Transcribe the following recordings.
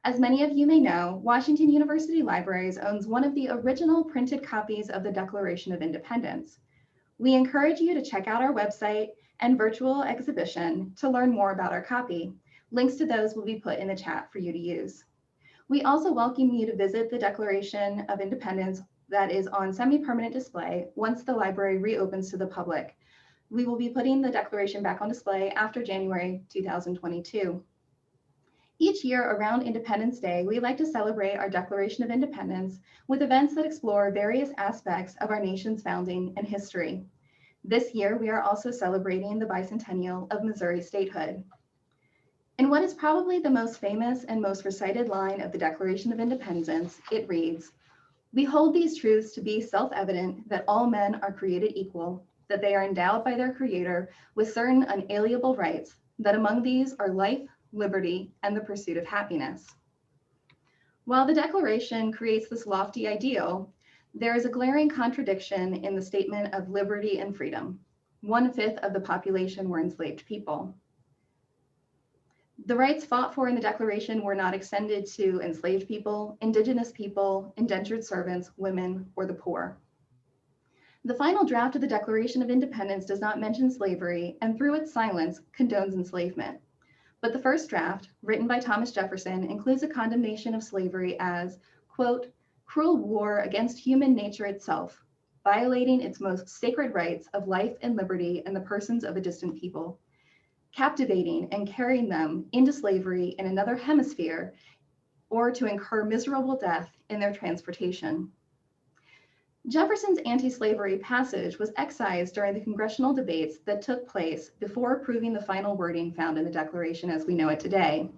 As many of you may know, Washington University Libraries owns one of the original printed copies of the Declaration of Independence. We encourage you to check out our website and virtual exhibition to learn more about our copy. Links to those will be put in the chat for you to use. We also welcome you to visit the Declaration of Independence that is on semi-permanent display once the library reopens to the public. We will be putting the Declaration back on display after January 2022. Each year around Independence Day, we like to celebrate our Declaration of Independence with events that explore various aspects of our nation's founding and history. This year, we are also celebrating the bicentennial of Missouri statehood. In what is probably the most famous and most recited line of the Declaration of Independence, it reads, "We hold these truths to be self-evident that all men are created equal, that they are endowed by their Creator with certain unalienable rights, that among these are life, liberty, and the pursuit of happiness." While the Declaration creates this lofty ideal, there is a glaring contradiction in the statement of liberty and freedom. 1/5 of the population were enslaved people. The rights fought for in the Declaration were not extended to enslaved people, indigenous people, indentured servants, women, or the poor. The final draft of the Declaration of Independence does not mention slavery, and through its silence, condones enslavement. But the first draft, written by Thomas Jefferson, includes a condemnation of slavery as, quote, "cruel war against human nature itself, violating its most sacred rights of life and liberty in the persons of a distant people, captivating and carrying them into slavery in another hemisphere, or to incur miserable death in their transportation." Jefferson's anti-slavery passage was excised during the congressional debates that took place before approving the final wording found in the Declaration as we know it today.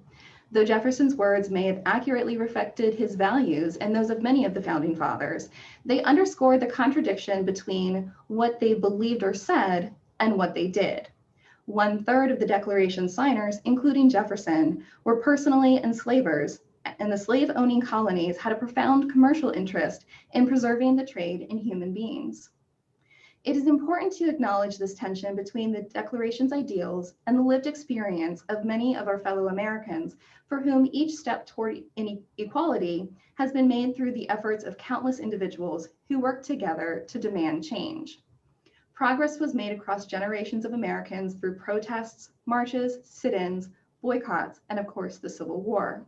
Though Jefferson's words may have accurately reflected his values and those of many of the founding fathers, they underscored the contradiction between what they believed or said and what they did. 1/3 of the Declaration signers, including Jefferson, were personally enslavers, and the slave-owning colonies had a profound commercial interest in preserving the trade in human beings. It is important to acknowledge this tension between the Declaration's ideals and the lived experience of many of our fellow Americans, for whom each step toward equality has been made through the efforts of countless individuals who work together to demand change. Progress was made across generations of Americans through protests, marches, sit-ins, boycotts, and of course, the Civil War.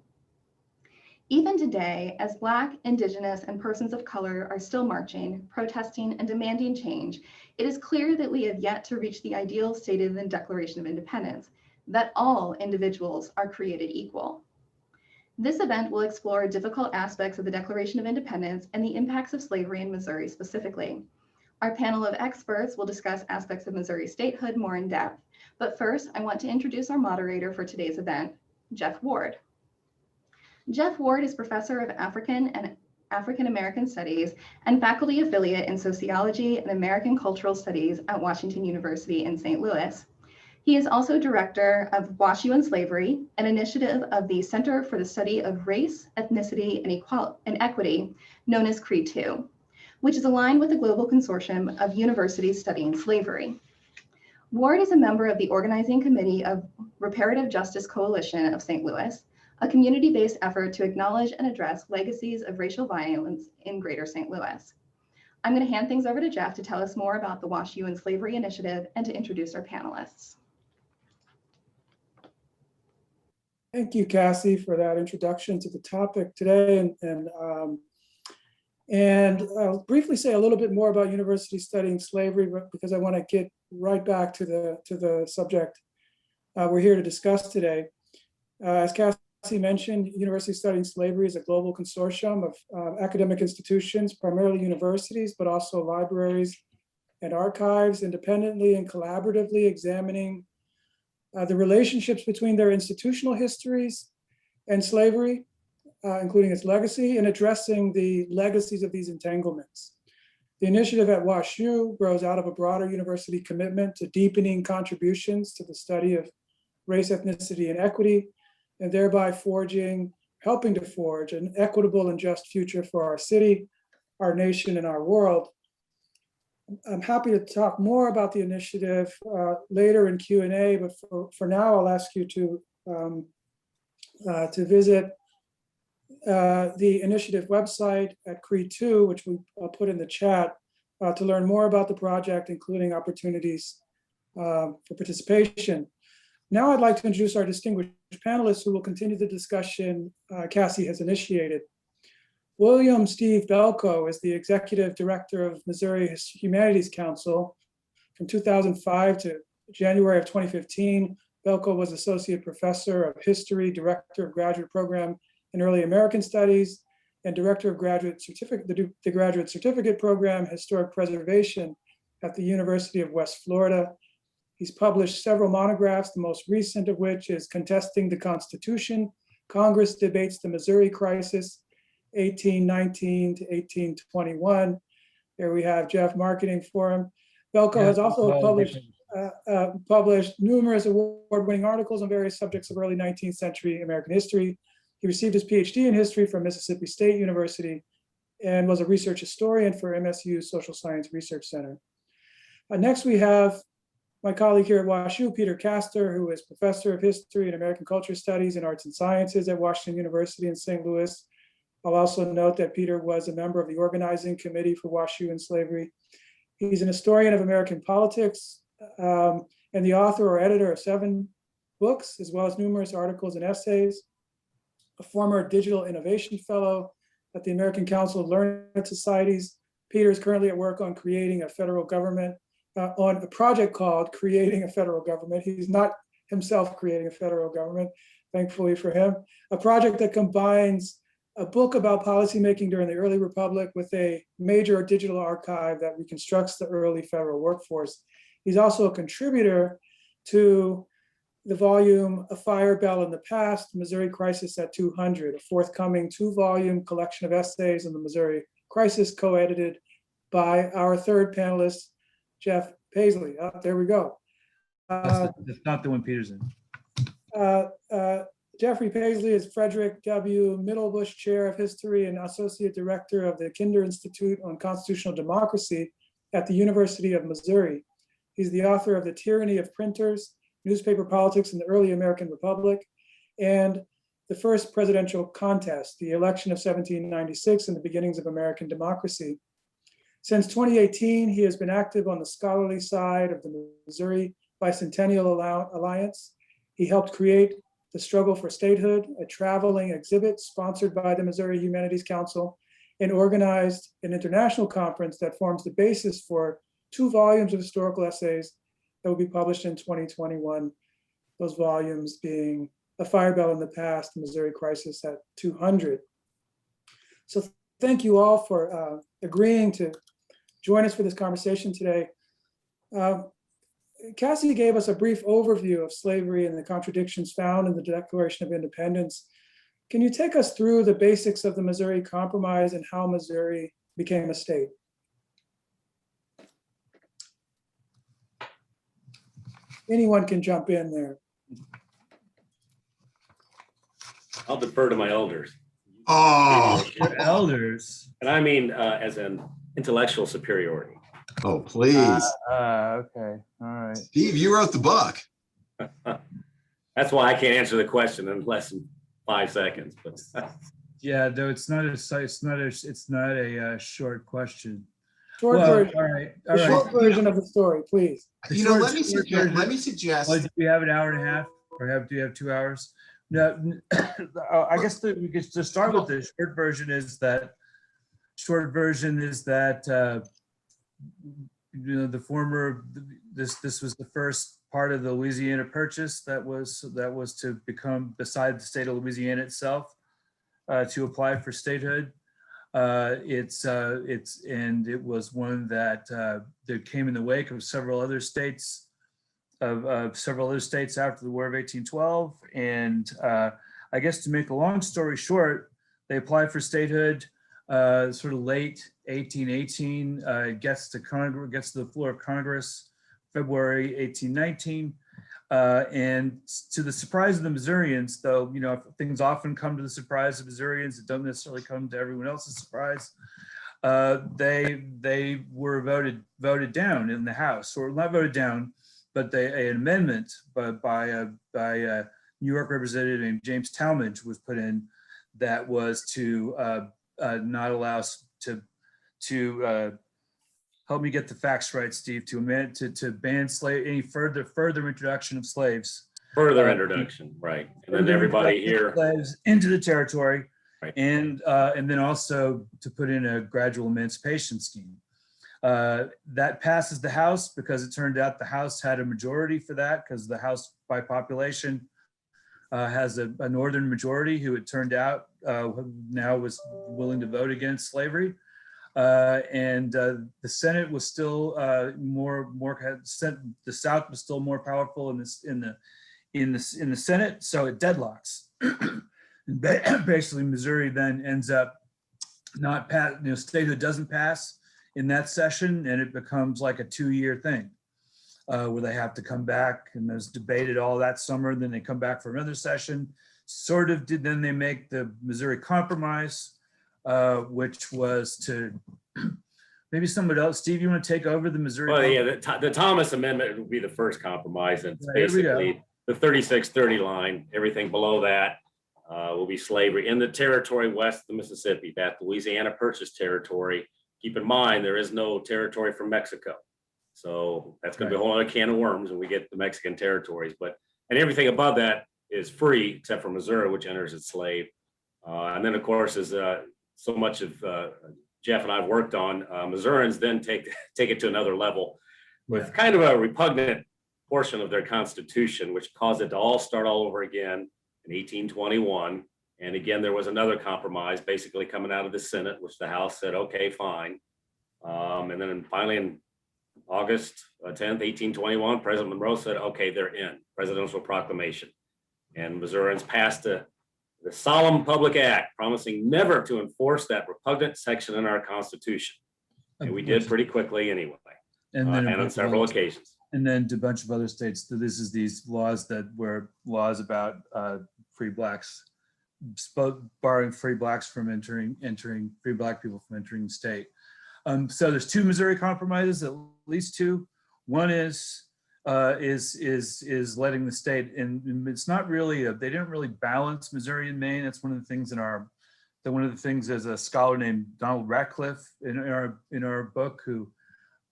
Even today, as Black, Indigenous, and persons of color are still marching, protesting, and demanding change, it is clear that we have yet to reach the ideal stated in the Declaration of Independence, that all individuals are created equal. This event will explore difficult aspects of the Declaration of Independence and the impacts of slavery in Missouri specifically. Our panel of experts will discuss aspects of Missouri statehood more in depth, but first, I want to introduce our moderator for today's event, Jeff Ward. Jeff Ward is professor of African and African American Studies and faculty affiliate in Sociology and American Cultural Studies at Washington University in St. Louis. He is also director of WashU and Slavery, an initiative of the Center for the Study of Race, Ethnicity, and Equity, known as CRE2, which is aligned with the global consortium of universities studying slavery. Ward is a member of the organizing committee of Reparative Justice Coalition of St. Louis, a community-based effort to acknowledge and address legacies of racial violence in Greater St. Louis. I'm going to hand things over to Jeff to tell us more about the WashU and Slavery Initiative and to introduce our panelists. Thank you, Cassie, for that introduction to the topic today. And I'll briefly say a little bit more about university studying slavery, because I want to get right back to the subject we're here to discuss today. As Cassie mentioned, University Studying Slavery is a global consortium of academic institutions, primarily universities, but also libraries and archives, independently and collaboratively examining the relationships between their institutional histories and slavery, including its legacy, and addressing the legacies of these entanglements. The initiative at WashU grows out of a broader university commitment to deepening contributions to the study of race, ethnicity, and equity, and thereby helping to forge an equitable and just future for our city, our nation, and our world. I'm happy to talk more about the initiative later in Q&A, but for now, I'll ask you to visit the initiative website at CRE2, which I'll put in the chat, to learn more about the project, including opportunities for participation. Now I'd like to introduce our distinguished panelists who will continue the discussion Cassie has initiated. William Steve Belko is the Executive Director of Missouri Humanities Council. From 2005 to January of 2015, Belko was Associate Professor of History, Director of Graduate Program in Early American Studies, and Director of Graduate Certificate, the Graduate Certificate Program, Historic Preservation at the University of West Florida. He's published several monographs, the most recent of which is Contesting the Constitution, Congress Debates the Missouri Crisis, 1819 to 1821. There we have Jeff marketing for him. Belko has also published numerous award-winning articles on various subjects of early 19th century American history. He received his PhD in history from Mississippi State University and was a research historian for MSU's Social Science Research Center. Next, we have my colleague here at WashU, Peter Castor, who is Professor of History and American Culture Studies and Arts and Sciences at Washington University in St. Louis. I'll also note that Peter was a member of the organizing committee for WashU and slavery. He's an historian of American politics and the author or editor of 7 books, as well as numerous articles and essays. A former Digital Innovation Fellow at the American Council of Learned Societies. Peter is currently at work on creating a federal government, on a project called Creating a Federal Government. He's not himself creating a federal government, thankfully for him. A project that combines a book about policymaking during the early republic with a major digital archive that reconstructs the early federal workforce. He's also a contributor to the volume A Fire Bell in the Past, Missouri Crisis at 200, a forthcoming 2-volume collection of essays on the Missouri crisis, co-edited by our third panelist, Jeff Paisley. There we go. That's not the one Peter's in. Jeffrey Paisley is Frederick W. Middlebush Chair of History and Associate Director of the Kinder Institute on Constitutional Democracy at the University of Missouri. He's the author of The Tyranny of Printers, Newspaper Politics in the Early American Republic, and The First Presidential Contest, the Election of 1796 and the Beginnings of American Democracy. Since 2018, he has been active on the scholarly side of the Missouri Bicentennial Alliance. He helped create The Struggle for Statehood, a traveling exhibit sponsored by the Missouri Humanities Council, and organized an international conference that forms the basis for 2 volumes of historical essays that will be published in 2021. Those volumes being A Fire Bell in the Past, the Missouri Crisis at 200. So thank you all for agreeing to join us for this conversation today. Cassie gave us a brief overview of slavery and the contradictions found in the Declaration of Independence. Can you take us through the basics of the Missouri Compromise and how Missouri became a state? Anyone can jump in there. I'll defer to my elders. Oh, Your elders. And I mean, as an intellectual superiority. oh, please. Okay. All right. Steve, you wrote the book. That's why I can't answer the question in less than 5 seconds. But Yeah, though it's not a short question. Short Well, version, all right. the short version of the story, please. You know, Short version. let me suggest. Well, do we have an hour and a half, or do you have 2 hours? No, I guess we could just start with the short version. Is that you know, the former this was the first part of the Louisiana Purchase that was to become, beside the state of Louisiana itself, to apply for statehood. It was one that came in the wake of several other states after the War of 1812. And I guess, to make a long story short, they applied for statehood sort of late 1818, gets to the floor of Congress February 1819. And to the surprise of the Missourians, though, you know, things often come to the surprise of Missourians, it don't necessarily come to everyone else's surprise. They were voted down in the House, or not voted down, but an amendment by New York representative named James Talmadge was put in that was to not allow us to help me get the facts right, Steve, to ban any further introduction of slaves. Further introduction, right? And then everybody here, Slaves into the territory, right. and then also to put in a gradual emancipation scheme. That passes the House because it turned out the House had a majority for that, because the House by population has a northern majority who it turned out now was willing to vote against slavery. And the Senate was still the South was still more powerful in the Senate, so it deadlocks. Basically, Missouri then ends up not pass. Statehood doesn't pass in that session, and it becomes like a 2-year thing where they have to come back, and there's debated all that summer. Then they come back for another session. Then they make the Missouri Compromise, which was to maybe somebody else. Steve, you want to take over the Missouri? well, yeah, the Thomas Amendment would be the first compromise, and it's Right, here we go. basically the 3630 line. Everything below that will be slavery in the territory west of the Mississippi, that Louisiana Purchase territory. Keep in mind, there is no territory from Mexico. So that's going to be a whole other can of worms when we get the Mexican territories. And everything above that is free except for Missouri, which enters as slave. And then, of course, as so much of Jeff and I've worked on, Missourians then take it to another level with kind of a repugnant portion of their constitution, which caused it to all start all over again in 1821. And again, there was another compromise basically coming out of the Senate, which the House said, okay, fine. And then finally in August 10th, 1821, President Monroe said, okay, they're in, presidential proclamation. And Missourians passed the solemn public act promising never to enforce that repugnant section in our Constitution. And we did pretty quickly anyway, and then and on several occasions. And then a bunch of other states. This is these laws that were laws about free blacks, barring free blacks from entering free black people from entering the state. So there's 2 Missouri compromises, at least 2. One is letting the state, and it's not really they didn't really balance Missouri and Maine. That's one of the things as a scholar named Donald Ratcliffe in our book who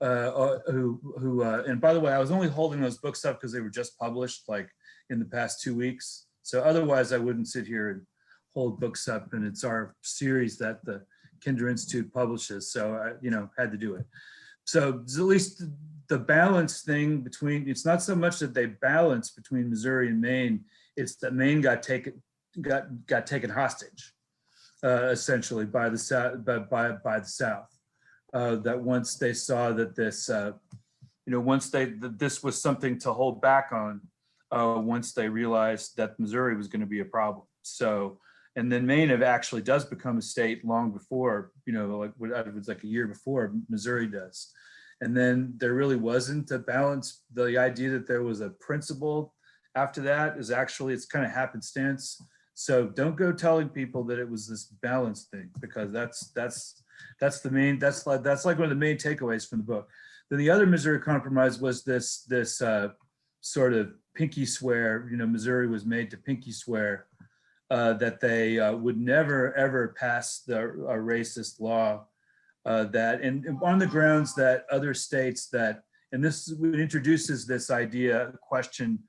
and by the way, I was only holding those books up because they were just published like in the past 2 weeks. So otherwise I wouldn't sit here and hold books up, and it's our series that the Kinder Institute publishes. So I had to do it. So at least the balance thing between, it's not so much that they balance between Missouri and Maine, it's that Maine got taken hostage, essentially by the South. That once they saw that this, that this was something to hold back on, once they realized that Missouri was going to be a problem. So, and then Maine actually does become a state long before, it was like a year before Missouri does. And then there really wasn't a balance. The idea that there was a principle after that is actually, it's kind of happenstance. So don't go telling people that it was this balance thing, because that's like one of the main takeaways from the book. Then the other Missouri Compromise was this sort of pinky swear. Missouri was made to pinky swear that they would never ever pass a racist law, and on the grounds that other states and this introduces this question,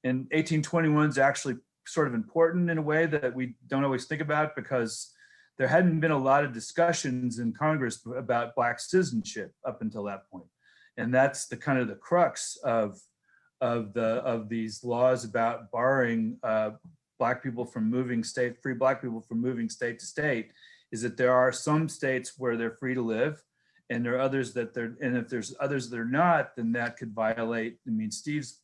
and 1821 is actually sort of important in a way that we don't always think about, because there hadn't been a lot of discussions in Congress about Black citizenship up until that point. And that's the kind of the crux of these laws about barring Black people from moving free Black people from moving state to state, is that there are some states where they're free to live, and there are others and if there's others that are not, then that could violate. I mean, Steve's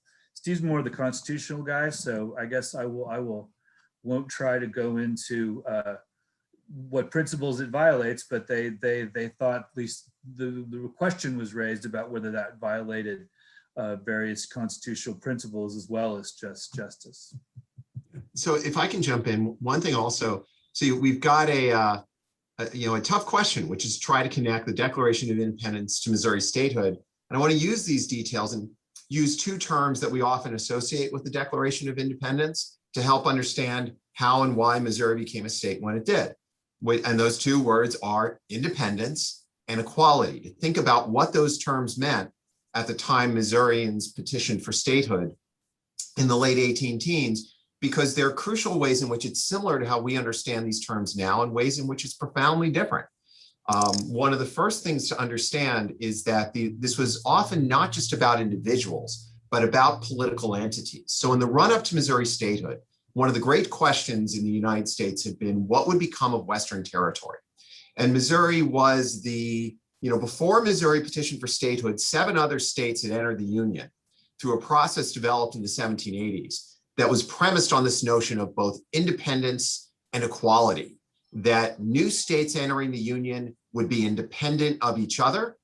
more the constitutional guy, so I guess I won't try to go into what principles it violates, but they thought, at least the question was raised about whether that violated various constitutional principles as well as just justice. So if I can jump in, one thing also, so we've got a tough question, which is try to connect the Declaration of Independence to Missouri statehood. And I want to use these details and use 2 terms that we often associate with the Declaration of Independence to help understand how and why Missouri became a state when it did. And those two words are independence and equality. To think about what those terms meant at the time Missourians petitioned for statehood in the late 18 teens, because there are crucial ways in which it's similar to how we understand these terms now and ways in which it's profoundly different. One of the first things to understand is that this was often not just about individuals, but about political entities. So in the run-up to Missouri statehood, one of the great questions in the United States had been, what would become of Western territory? And Missouri was before Missouri petitioned for statehood, 7 other states had entered the Union through a process developed in the 1780s that was premised on this notion of both independence and equality, that new states entering the Union would be independent of each other,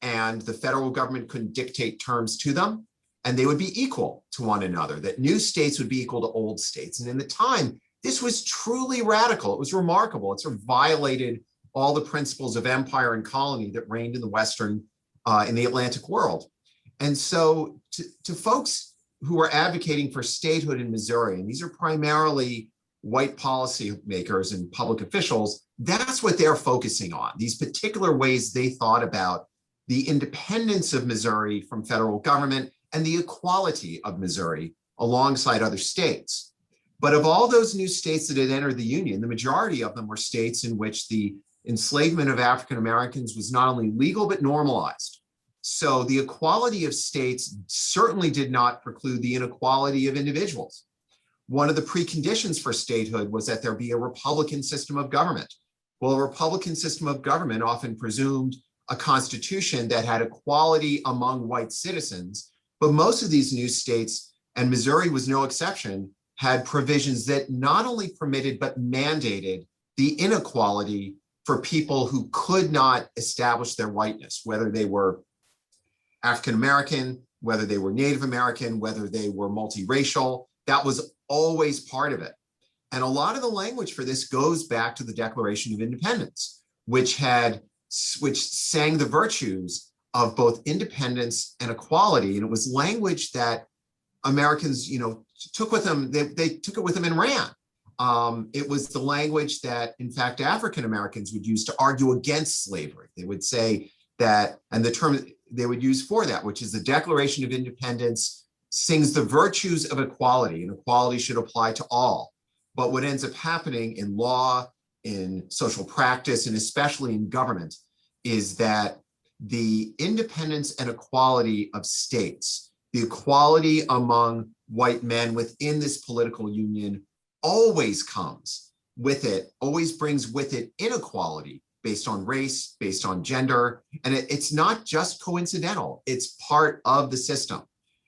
and the federal government couldn't dictate terms to them, and they would be equal to one another, that new states would be equal to old states. And in the time, this was truly radical. It was remarkable. It sort of violated all the principles of empire and colony that reigned in the Western, in the Atlantic world. And so to folks who are advocating for statehood in Missouri, and these are primarily white policymakers and public officials, that's what they're focusing on, these particular ways they thought about the independence of Missouri from federal government and the equality of Missouri alongside other states. But of all those new states that had entered the Union, the majority of them were states in which the enslavement of African Americans was not only legal, but normalized. So the equality of states certainly did not preclude the inequality of individuals. One of the preconditions for statehood was that there be a Republican system of government. Well, a Republican system of government often presumed a constitution that had equality among white citizens, but most of these new states, and Missouri was no exception, had provisions that not only permitted but mandated the inequality for people who could not establish their whiteness, whether they were African American, whether they were Native American, whether they were multiracial. That was always part of it. And a lot of the language for this goes back to the Declaration of Independence, which sang the virtues of both independence and equality. And it was language that Americans, took with them. They took it with them and ran. It was the language that, in fact, African Americans would use to argue against slavery. They would say that, and the term they would use for that, which is the Declaration of Independence, sings the virtues of equality, and equality should apply to all. But what ends up happening in law, in social practice, and especially in government, is that the independence and equality of states, the equality among white men within this political union, always comes with it, always brings with it inequality based on race, based on gender. And it's not just coincidental, it's part of the system.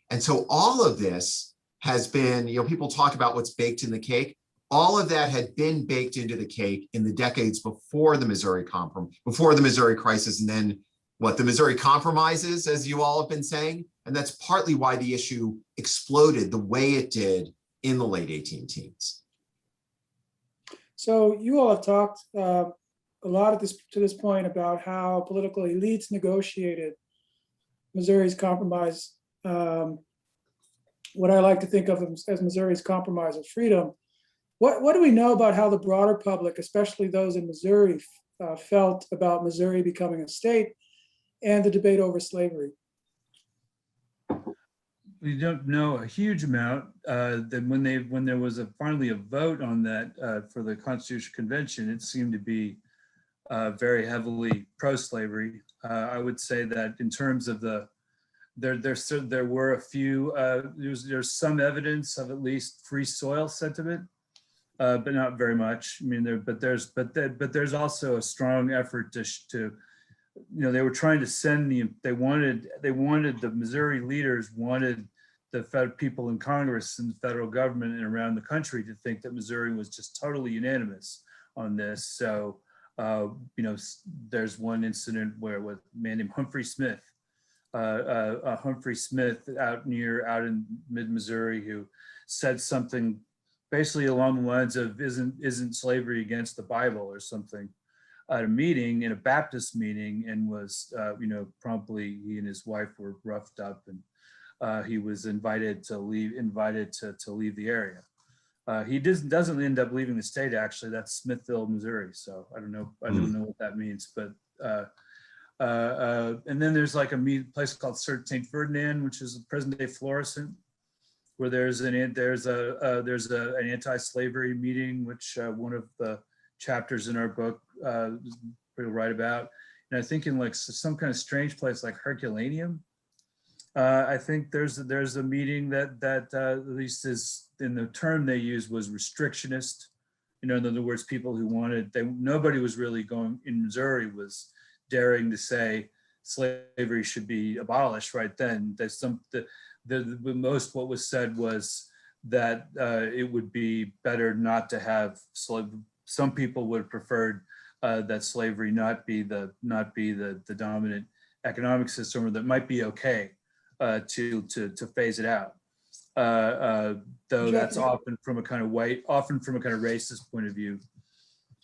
And so all of this has been, people talk about what's baked in the cake. All of that had been baked into the cake in the decades before the Missouri crisis, and then the Missouri Compromises, as you all have been saying. And that's partly why the issue exploded the way it did in the late 18 teens. So you all have talked a lot to this point about how political elites negotiated Missouri's compromise, what I like to think of as Missouri's compromise of freedom. What do we know about how the broader public, especially those in Missouri, felt about Missouri becoming a state and the debate over slavery? We don't know a huge amount. Then when there was finally a vote on that for the Constitutional Convention, it seemed to be very heavily pro-slavery. I would say that in terms of there were a few. There's some evidence of at least free soil sentiment, but not very much. I mean, there's also a strong effort to they were trying to send they wanted the Missouri leaders wanted the people in Congress and the federal government and around the country to think that Missouri was just totally unanimous on this. So, there's one incident where with a man named Humphrey Smith out in mid-Missouri, who said something basically along the lines of isn't slavery against the Bible or something at a meeting, in a Baptist meeting, and was promptly he and his wife were roughed up, and he was invited to leave the area. He doesn't end up leaving the state, actually. That's Smithville, Missouri. So I don't know what that means, but and then there's like a place called St. Ferdinand, which is present day Florissant, where there's an anti-slavery meeting, which one of the chapters in our book we'll write about. And I think in like some kind of strange place like Herculaneum, I think there's a meeting that at least is in the term they used was restrictionist. In other words, people who nobody was really going in Missouri was daring to say slavery should be abolished right then. There's the most what was said was that it would be better not to have slavery. Some people would have preferred that slavery not be the dominant economic system, or that might be okay to phase it out. Though that's often from a kind of racist point of view.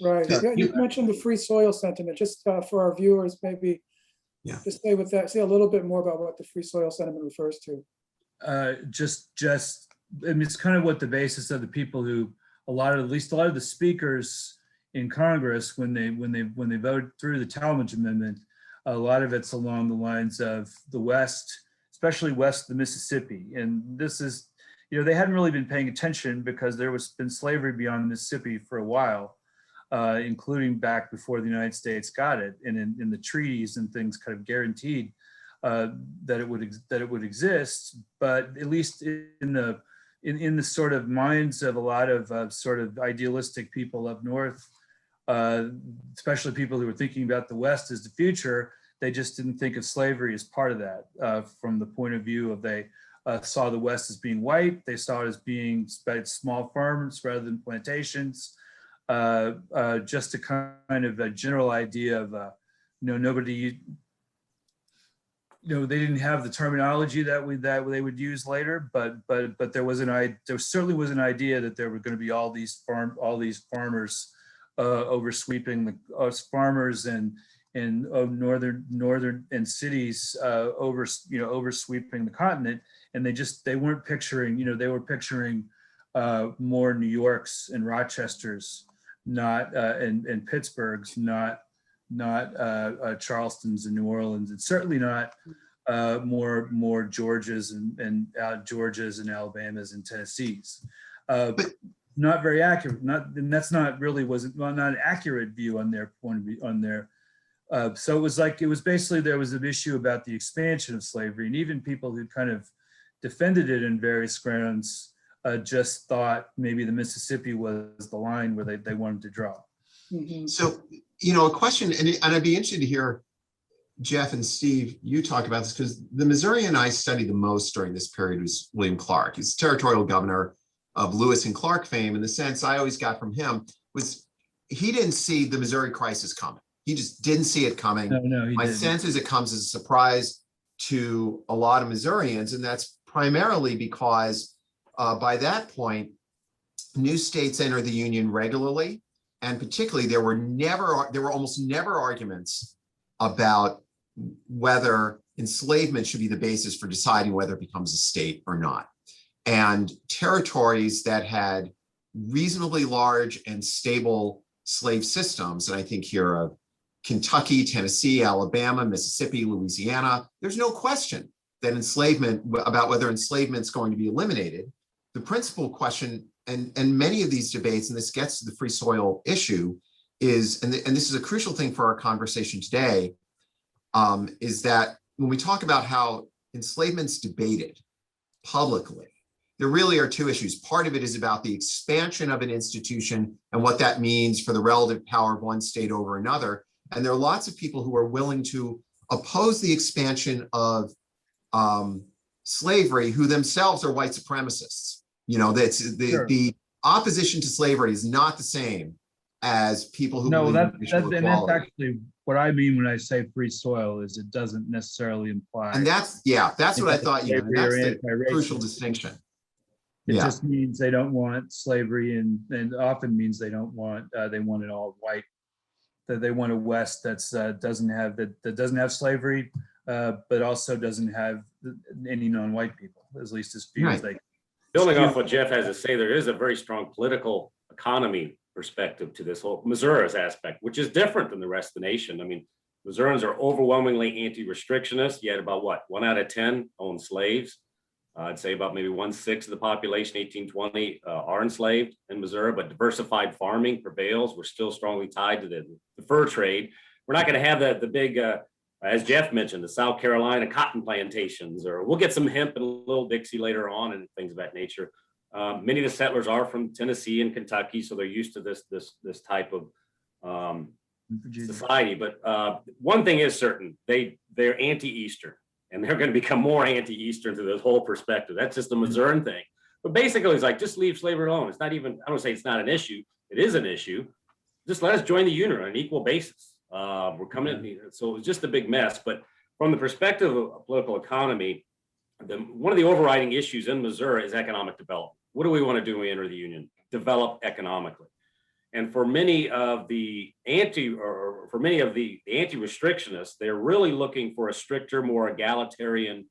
Right. Yeah, you mentioned the free soil sentiment. Just for our viewers, maybe just say a little bit more about what the free soil sentiment refers to. I mean, it's kind of what the basis of the people who a lot of the speakers in Congress when they voted through the Talmadge Amendment, a lot of it's along the lines of the West, especially west of the Mississippi. And this is, they hadn't really been paying attention because there was been slavery beyond the Mississippi for a while, including back before the United States got it. And in the treaties and things kind of guaranteed that it would exist. But at least in the sort of minds of a lot of sort of idealistic people up north, especially people who were thinking about the West as the future, they just didn't think of slavery as part of that. From the point of view of they saw the West as being white, they saw it as being small farms rather than plantations. Just a kind of a general idea of nobody. They didn't have the terminology that they would use later, but there certainly was an idea that there were going to be all these farmers oversweeping the farmers and northern and cities oversweeping the continent, and they weren't picturing, they were picturing more New Yorks and Rochesters, not and Pittsburghs, not Charlestons and New Orleans, and certainly not more Georgias and Georgias and Alabamas and Tennessees. Not very accurate. And that's not really not an accurate view on their point of view. So it was basically there was an issue about the expansion of slavery, and even people who kind of defended it in various grounds just thought maybe the Mississippi was the line where they wanted to draw. Mm-hmm. So, a question, and I'd be interested to hear, Jeff and Steve, you talk about this, because the Missourian I studied the most during this period was William Clark. He's territorial governor of Lewis and Clark fame. And the sense I always got from him was he didn't see the Missouri crisis coming. He just didn't see it coming. No, My sense is it comes as a surprise to a lot of Missourians. And that's primarily because by that point, new states enter the Union regularly. And particularly, there were almost never arguments about whether enslavement should be the basis for deciding whether it becomes a state or not. And territories that had reasonably large and stable slave systems, and I think here of Kentucky, Tennessee, Alabama, Mississippi, Louisiana, there's no question that about whether enslavement is going to be eliminated. The principal question, and many of these debates, and this gets to the free soil issue, is, and this is a crucial thing for our conversation today, is that when we talk about how enslavement's debated publicly, there really are two issues. Part of it is about the expansion of an institution and what that means for the relative power of one state over another. And there are lots of people who are willing to oppose the expansion of slavery, who themselves are white supremacists. The opposition to slavery is not the same as people who believe in racial equality. And that's actually what I mean when I say free soil, is it doesn't necessarily imply. And that's what I thought. And that's the crucial distinction. It just means they don't want slavery, and often means they don't want they want it all white. That they want a West that doesn't have slavery, but also doesn't have any non-white people, at least as few as they. Building off what Jeff has to say, there is a very strong political economy perspective to this whole Missouri's aspect, which is different than the rest of the nation. I mean, Missourians are overwhelmingly anti-restrictionist, yet about what, 1 out of 10 own slaves. I'd say about maybe 1/6 of the population, 1820, are enslaved in Missouri, but diversified farming prevails. We're still strongly tied to the fur trade. We're not going to have the big, as Jeff mentioned, the South Carolina cotton plantations, or we'll get some hemp and Little Dixie later on and things of that nature. Many of the settlers are from Tennessee and Kentucky, so they're used to this type of society. But one thing is certain, they're anti-Eastern. And they're going to become more anti-Eastern through this whole perspective. That's just a Missourian thing. But basically, it's like, just leave slavery alone. It's not even, I don't say it's not an issue. It is an issue. Just let us join the union on an equal basis. We're coming in, so it's just a big mess. But from the perspective of political economy, one of the overriding issues in Missouri is economic development. What do we want to do when we enter the union? Develop economically. And for many of the anti-restrictionists, they're really looking for a stricter, more egalitarian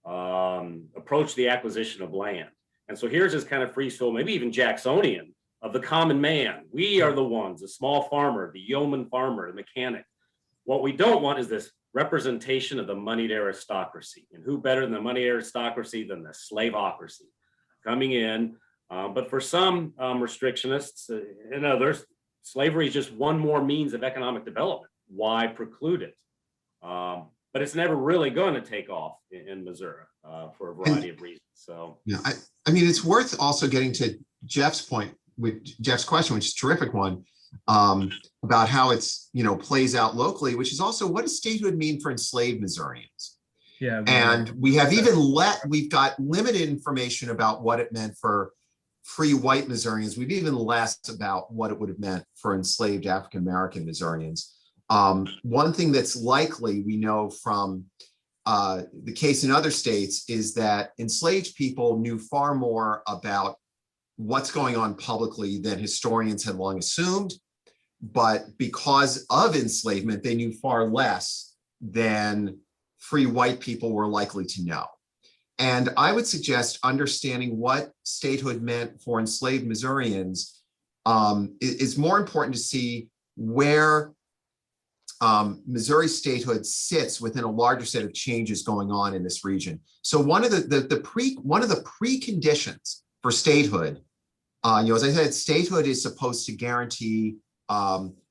approach to the acquisition of land. And so here's this kind of free soul, maybe even Jacksonian, of the common man. We are the ones, the small farmer, the yeoman farmer, the mechanic. What we don't want is this representation of the moneyed aristocracy. And who better than the moneyed aristocracy than the slaveocracy coming in? But for some restrictionists and others, slavery is just one more means of economic development. Why preclude it? But it's never really going to take off in Missouri for a variety of reasons. So yeah, I mean, it's worth also getting to Jeff's point with Jeff's question, which is a terrific one, about how it's, plays out locally, which is also, what does statehood mean for enslaved Missourians? Yeah, and we've got limited information about what it meant for free white Missourians. We've even less about what it would have meant for enslaved African-American Missourians. One thing that's likely, we know from the case in other states, is that enslaved people knew far more about what's going on publicly than historians had long assumed. But because of enslavement, they knew far less than free white people were likely to know. And I would suggest understanding what statehood meant for enslaved Missourians is more important to see where Missouri statehood sits within a larger set of changes going on in this region. So one of the preconditions for statehood, as I said, statehood is supposed to guarantee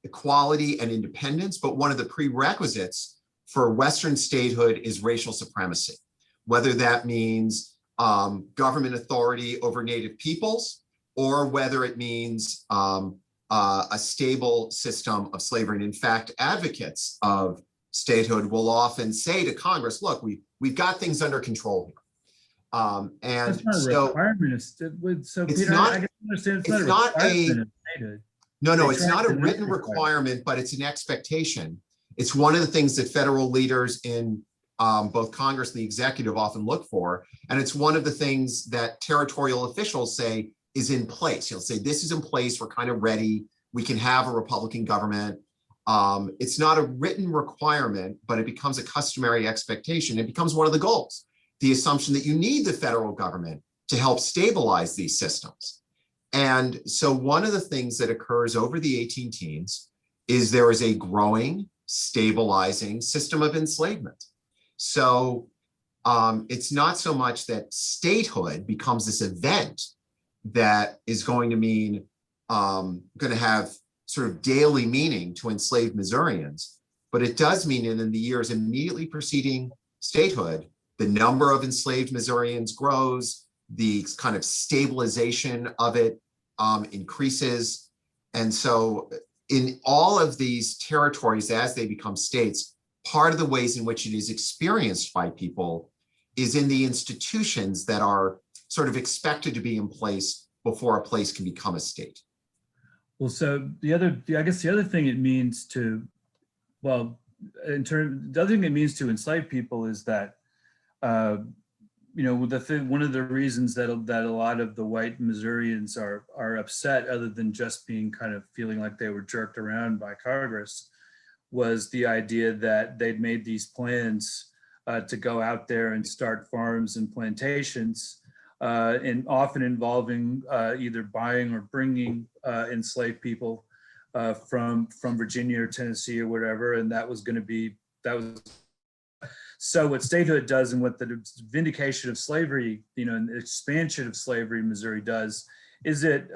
equality and independence, but one of the prerequisites for Western statehood is racial supremacy, whether that means government authority over Native peoples, or whether it means a stable system of slavery. And in fact, advocates of statehood will often say to Congress, look, we've got things under control here. And that's not so a requirement. So it's Peter, not, I can understand it's it's not not a requirement of statehood. No, it's not a written requirement, but it's an expectation. It's one of the things that federal leaders in both Congress and the executive often look for. And it's one of the things that territorial officials say is in place. You'll say, this is in place, we're kind of ready, we can have a Republican government. It's not a written requirement, but it becomes a customary expectation. It becomes one of the goals, the assumption that you need the federal government to help stabilize these systems. And so one of the things that occurs over the 18 teens is there is a growing, stabilizing system of enslavement. So it's not so much that statehood becomes this event that is going to mean, going to have sort of daily meaning to enslaved Missourians, but it does mean in the years immediately preceding statehood, the number of enslaved Missourians grows, the kind of stabilization of it increases. And so in all of these territories, as they become states, part of the ways in which it is experienced by people is in the institutions that are sort of expected to be in place before a place can become a state. Well, so the other thing it means to, well, the other thing it means to enslaved people is that, one of the reasons that a lot of the white Missourians are upset, other than just being kind of feeling like they were jerked around by Congress, was the idea that they'd made these plans to go out there and start farms and plantations and often involving either buying or bringing enslaved people from Virginia or Tennessee or whatever, and that was so what statehood does, and what the vindication of slavery, and the expansion of slavery in Missouri does, is it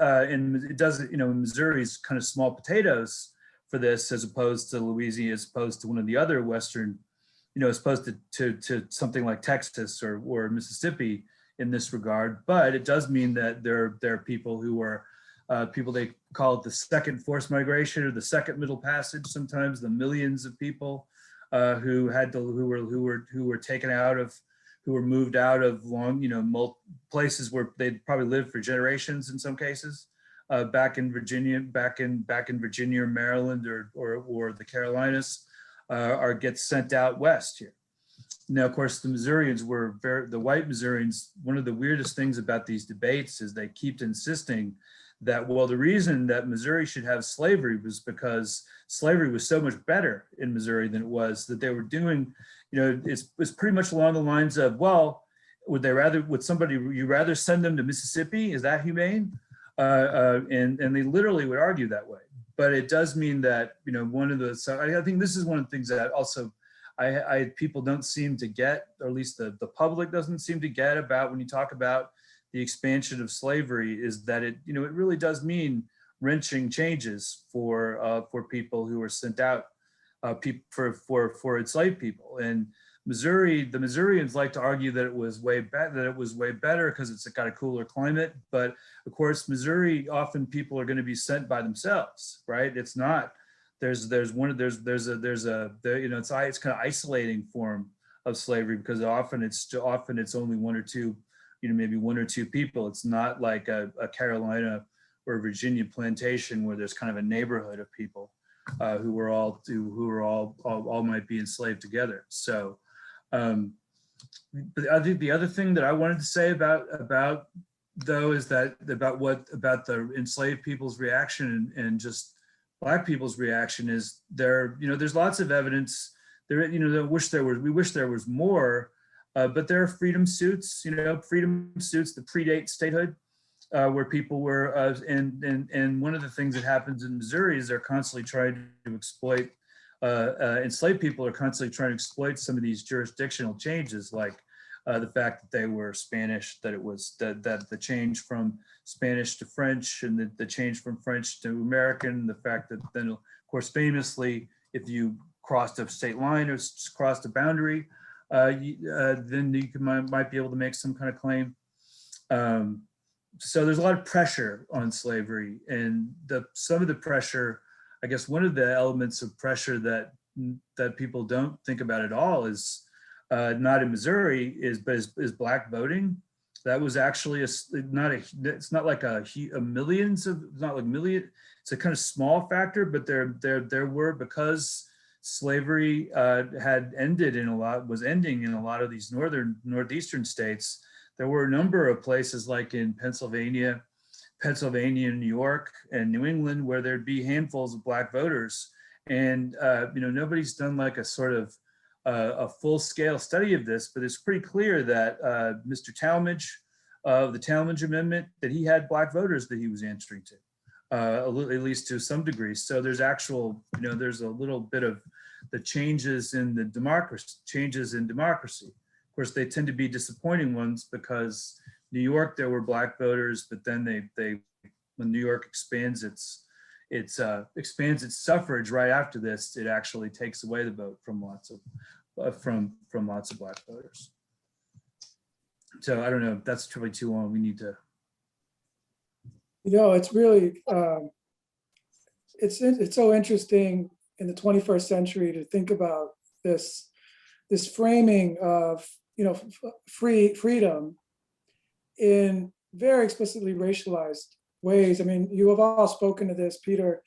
does it, Missouri's kind of small potatoes for this, as opposed to Louisiana, as opposed to one of the other Western, as opposed to something like Texas or Mississippi in this regard. But it does mean that there are people who are people, they call it the second forced migration or the second Middle Passage. Sometimes the millions of people who were taken out of, who were moved out of long, places where they'd probably lived for generations in some cases, back in Virginia, back in Virginia or Maryland or the Carolinas, or get sent out west here. Now, of course, the Missourians the white Missourians, one of the weirdest things about these debates is they keep insisting that, well, the reason that Missouri should have slavery was because slavery was so much better in Missouri than it was, that they were doing, it's pretty much along the lines of, well, would you rather send them to Mississippi? Is that humane? And they literally would argue that way. But it does mean that, so I think this is one of the things that also people don't seem to get, or at least the public doesn't seem to get about when you talk about the expansion of slavery, is that it really does mean wrenching changes for people who were sent out, for enslaved people. And the Missourians like to argue that it was way better because it's got a cooler climate. But of course, Missouri, often people are going to be sent by themselves, right? It's not. It's kind of isolating form of slavery, because often it's only one or two, maybe one or two people. It's not like a Carolina or Virginia plantation where there's kind of a neighborhood of people who all might be enslaved together. So, but I think the other thing that I wanted to say about though is that about the enslaved people's reaction and just Black people's reaction is there's lots of evidence there, we wish there was more, but there are freedom suits that predate statehood, where people were, and one of the things that happens in Missouri is they're constantly trying to exploit, enslaved people are constantly trying to exploit some of these jurisdictional changes, like the fact that they were Spanish, that it was that the change from Spanish to French, and the change from French to American, the fact that then, of course, famously, if you crossed a state line or crossed a boundary, then you might be able to make some kind of claim. So there's a lot of pressure on slavery, and some of the pressure, I guess one of the elements of pressure that people don't think about at all is not in Missouri is Black voting. That was actually it's not like millions of, it's not like million, it's a kind of small factor, but there were, because slavery had ended was ending in a lot of these northeastern states. There were a number of places like in Pennsylvania, New York, and New England, where there'd be handfuls of Black voters. And nobody's done like a sort of a full-scale study of this, but it's pretty clear that Mr. Talmadge of the Talmadge Amendment, that he had Black voters that he was answering to, at least to some degree. So there's there's a little bit of the changes in democracy. Of course, they tend to be disappointing ones, because New York, there were Black voters, but then when New York expands its suffrage right after this, it actually takes away the vote from lots of Black voters. So I don't know, that's probably too long. We need to. It's really, it's so interesting in the 21st century to think about this framing of freedom in very explicitly racialized ways. I mean, you have all spoken to this, Peter,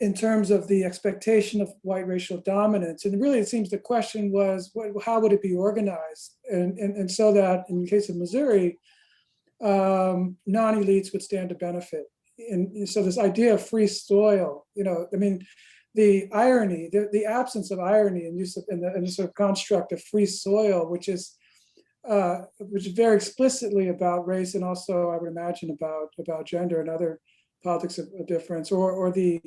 in terms of the expectation of white racial dominance. And really, it seems the question was, how would it be organized? And so that in the case of Missouri, non-elites would stand to benefit. And so this idea of free soil, I mean, the irony, the absence of irony and use of in the sort of construct of free soil, which is which is very explicitly about race, and also I would imagine about gender and other politics of difference, or the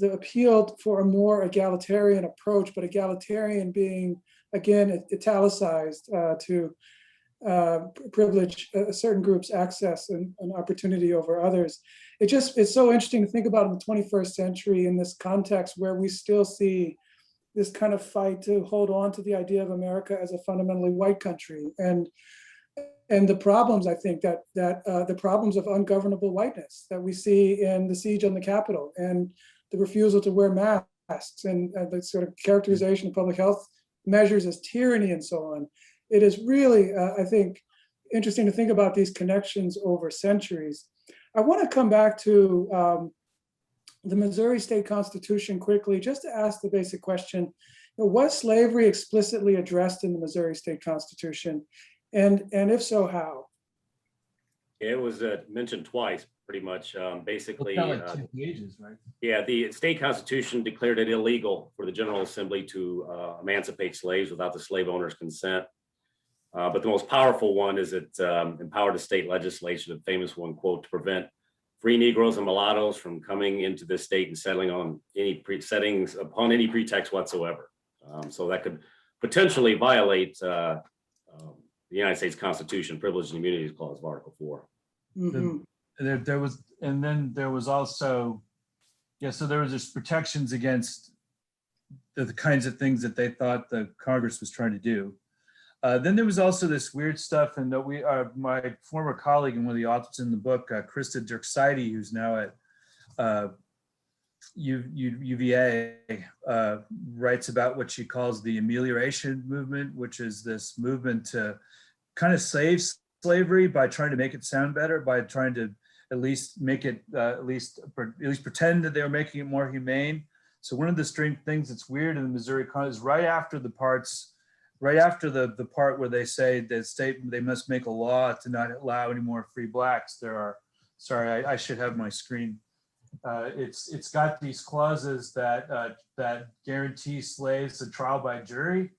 appeal for a more egalitarian approach, but egalitarian being, again, italicized, to privilege a certain group's access and opportunity over others. It's so interesting to think about in the 21st century in this context where we still see this kind of fight to hold on to the idea of America as a fundamentally white country, and the problems, I think, that the problems of ungovernable whiteness that we see in the siege on the Capitol, and the refusal to wear masks, and the sort of characterization of public health measures as tyranny and so on. It is really, I think, interesting to think about these connections over centuries. I want to come back to the Missouri State Constitution quickly, just to ask the basic question: was slavery explicitly addressed in the Missouri State Constitution? And if so, how? It was mentioned twice, pretty much. Basically, Like 2 pages, right? yeah, the state constitution declared it illegal for the General Assembly to emancipate slaves without the slave owner's consent. But the most powerful one is it empowered the state legislature, the famous one, quote, to prevent free Negroes and mulattoes from coming into this state and settling on any settings upon any pretext whatsoever. So that could potentially violate the United States Constitution, Privilege and Immunities Clause of Article 4. Mm-hmm. There was, and then there was also, yeah, so there was just protections against the kinds of things that they thought the Congress was trying to do. Then there was also this weird stuff, and that my former colleague and one of the authors in the book, Krista Dirkseide, who's now at UVA, writes about what she calls the amelioration movement, which is this movement to kind of save slavery by trying to make it sound better, by trying to at least make it, at least pretend that they were making it more humane. So one of the strange things that's weird in the Missouri Constitution is right after the part where they say that they must make a law to not allow any more free blacks. There are, sorry, I should have my screen. It's got these clauses that guarantee slaves a trial by jury,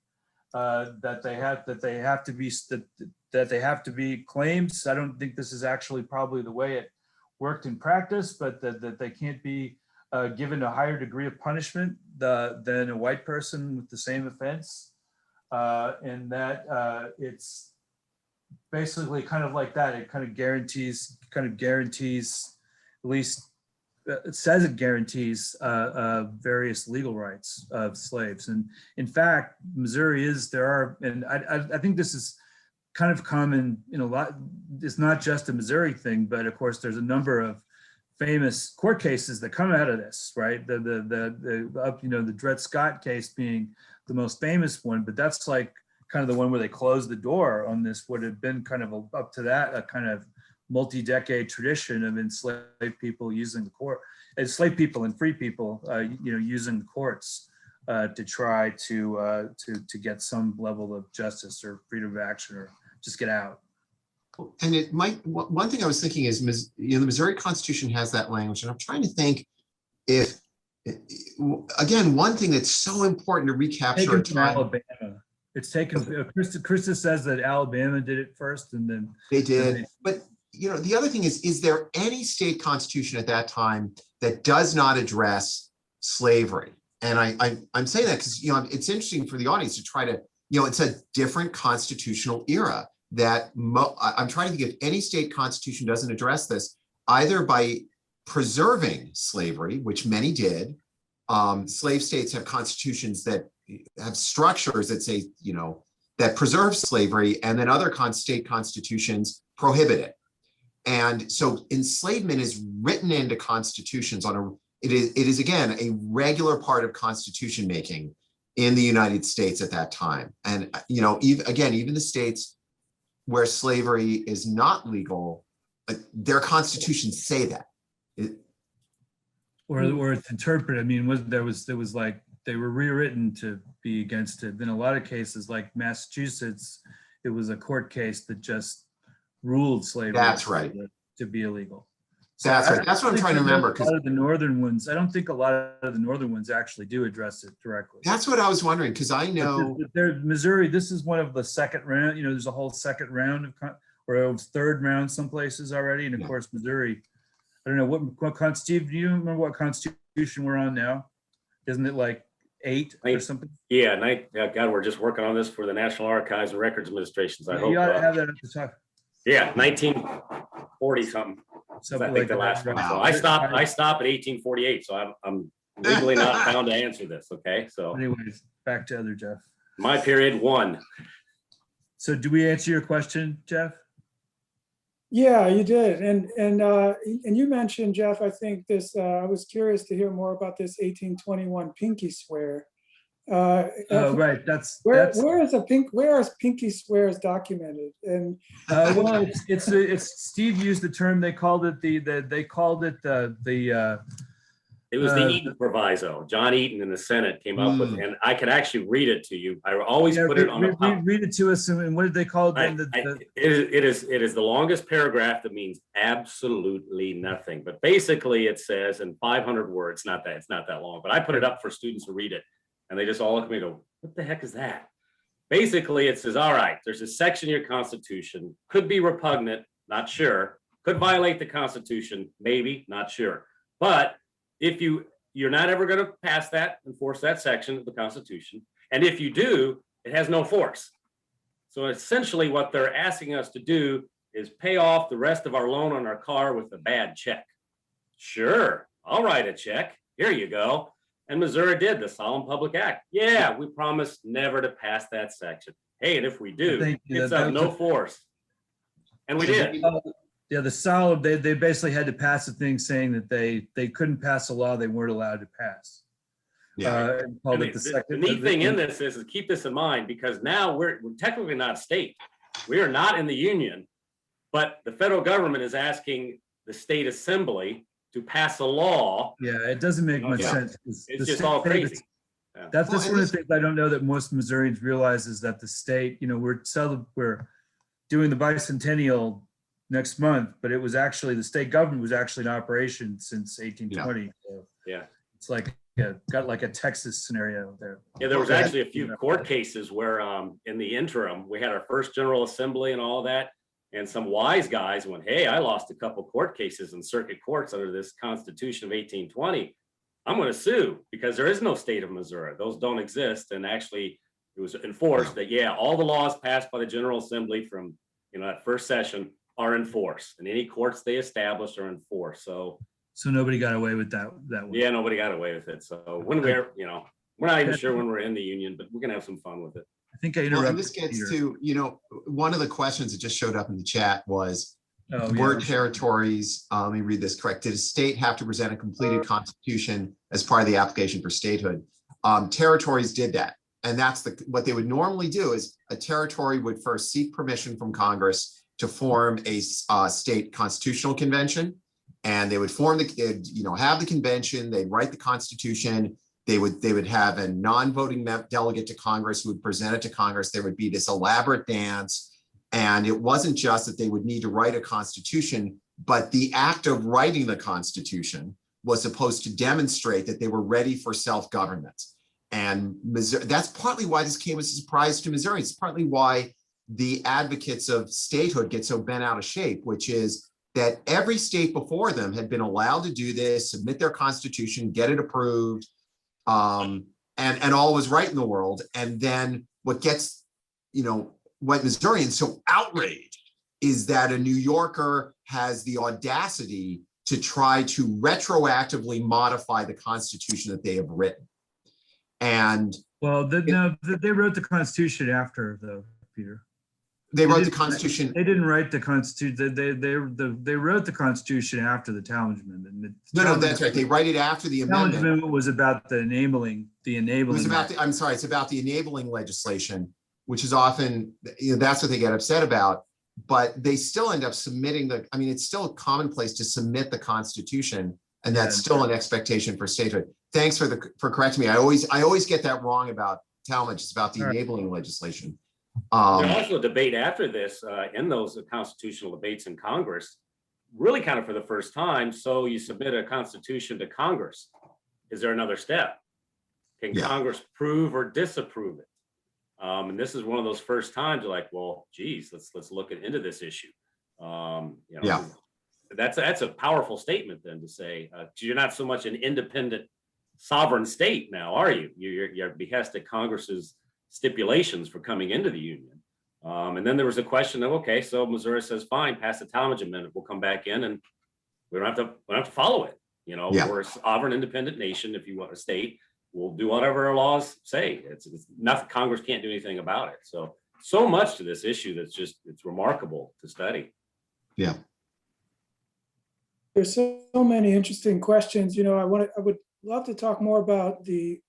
that they have to be claims. I don't think this is actually probably the way it worked in practice, but that they can't be given a higher degree of punishment than a white person with the same offense. And that it's basically kind of like that. It kind of guarantees, at least it says it guarantees various legal rights of slaves. And in fact, Missouri and I think this is kind of common in a lot, it's not just a Missouri thing, but of course there's a number of famous court cases that come out of this, right? The Dred Scott case being the most famous one, but that's like kind of the one where they closed the door on this, would have been kind of up to that, a kind of multi-decade tradition of enslaved people using the court, enslaved people and free people, using the courts to try to get some level of justice or freedom of action or just get out. And it might, one thing I was thinking is, the Missouri Constitution has that language, and I'm trying to think if, again, one thing that's so important to recapture. Taken from Alabama. It's taken, Krista says that Alabama did it first, and then they did. But the other thing is there any state constitution at that time that does not address slavery? And I'm saying that because it's interesting for the audience to try to, it's a different constitutional era that I'm trying to think if any state constitution doesn't address this, either by preserving slavery, which many did. Slave states have constitutions that have structures that say, that preserve slavery, and then other state constitutions prohibit it. And so enslavement is written into constitutions it is again a regular part of constitution making in the United States at that time. And even the states where slavery is not legal, their constitutions say that. Or it's interpreted. I mean, there was like, they were rewritten to be against it. In a lot of cases, like Massachusetts, it was a court case that just ruled slavery. That's right. To be illegal. So That's I right. don't That's what I'm think trying to that remember, a because lot of the northern ones, I don't think a lot of the northern ones actually do address it directly. that's what I was wondering, because I But know, Missouri, this is one of the second round, there's a whole second round of, or it was third round some places already. And of Yeah. course, Missouri, I don't know what constitution, do you remember what constitution we're on now? Isn't it like 8 or something? Yeah, God, we're just working on this for the National Archives and Records Administrations. I hope. You ought to have that at the top. Yeah, 1940 something. I Something think like the that. last one. So Wow. I stopped at 1848. So I'm legally not bound to answer this. Okay, so Anyways, back to other Jeff. my period 1. So do we answer your question, Jeff? Yeah, you did. And you mentioned, Jeff, I think this, I was curious to hear more about this 1821 pinky swear. Oh, right. That's where are pinky swears documented? And well, it's Steve used the term. They called it It was the Eaton proviso. John Eaton in the Senate came up with, and I could actually read it to you. I always put it on the read it to us. And what did they call it then? It is the longest paragraph that means absolutely nothing. But basically, it says in 500 words. It's not that long. But I put it up for students to read it, and they just all look at me and go, "What the heck is that?" Basically, it says, "All right, there's a section in your Constitution, could be repugnant, not sure. Could violate the Constitution, maybe, not sure. But if you're not ever going to pass that, enforce that section of the Constitution. And if you do, it has no force." So essentially what they're asking us to do is pay off the rest of our loan on our car with a bad check. Sure, I'll write a check. Here you go. And Missouri did the Solemn Public Act. Yeah, we promised never to pass that section. Hey, and if we do, it's of no force. And we did. Yeah, the solemn, they basically had to pass a thing saying that they couldn't pass a law they weren't allowed to pass. yeah, The neat thing in this is keep this in mind, because now we're technically not a state. We are not in the union, but the federal government is asking the state assembly to pass a law. Yeah, it doesn't make much sense. It's just all crazy. That's one of the things I don't know that most Missourians realize is that the state, we're doing the bicentennial next month, but it was actually, the state government was actually in operation since 1820. So Yeah. it's like, got like a Texas scenario there. Yeah, there was actually a few court cases where in the interim, we had our first General Assembly and all of that. And some wise guys went, "Hey, I lost a couple court cases in circuit courts under this Constitution of 1820. I'm going to sue because there is no state of Missouri. Those don't exist." And actually, it was enforced that, yeah, all the laws passed by the General Assembly from that first session are in force, and any courts they established are in force. So nobody got away with that one. Yeah, nobody got away with it. So when we're not even sure when we're in the union, but we're gonna have some fun with it. I think I well, interrupted. and this gets Peter. to, one of the questions that just showed up in the chat was, Oh, yeah. were territories, let me read this correct. Did a state have to present a completed constitution as part of the application for statehood? Territories did that. And that's what they would normally do is a territory would first seek permission from Congress to form a state constitutional convention. And they would form have the convention, they'd write the constitution. They would have a non-voting delegate to Congress who would present it to Congress. There would be this elaborate dance. And it wasn't just that they would need to write a constitution, but the act of writing the constitution was supposed to demonstrate that they were ready for self-government. And Missouri, that's partly why this came as a surprise to Missouri. It's partly why the advocates of statehood get so bent out of shape, which is that every state before them had been allowed to do this, submit their constitution, get it approved, and all was right in the world. And then what gets, what Missourians so outraged is that a New Yorker has the audacity to try to retroactively modify the Constitution that they have written. And well, they wrote the Constitution after, though, Peter. They wrote the Constitution. They didn't write the Constitution. They wrote the Constitution after the Talmadge Amendment. No, that's right. They write it after the amendment. Talmadge Amendment was about the enabling. It was about it's about the enabling legislation, which is often, that's what they get upset about. But they still end up submitting it's still commonplace to submit the Constitution, and that's still an expectation for statehood. Thanks for correcting me. I always get that wrong about Talmadge. It's about the enabling legislation. There's also a debate after this in those constitutional debates in Congress. really kind of for the first time. So you submit a constitution to Congress. Is there another step? Can Yeah. Congress prove or disapprove it? And this is one of those first times you're like, well, geez, let's look into this issue. Yeah. That's a powerful statement then to say, you're not so much an independent sovereign state now, are you? You're behest of Congress's stipulations for coming into the Union. And then there was a question of, okay, so Missouri says, fine, pass the Talmadge Amendment. We'll come back in and we don't have to follow it. Yeah. We're a sovereign independent nation. If you want a state, we'll do whatever our laws say. It's nothing, Congress can't do anything about it. So much to this issue that's just, it's remarkable to study. Yeah. There's so many interesting questions. I would love to talk more about the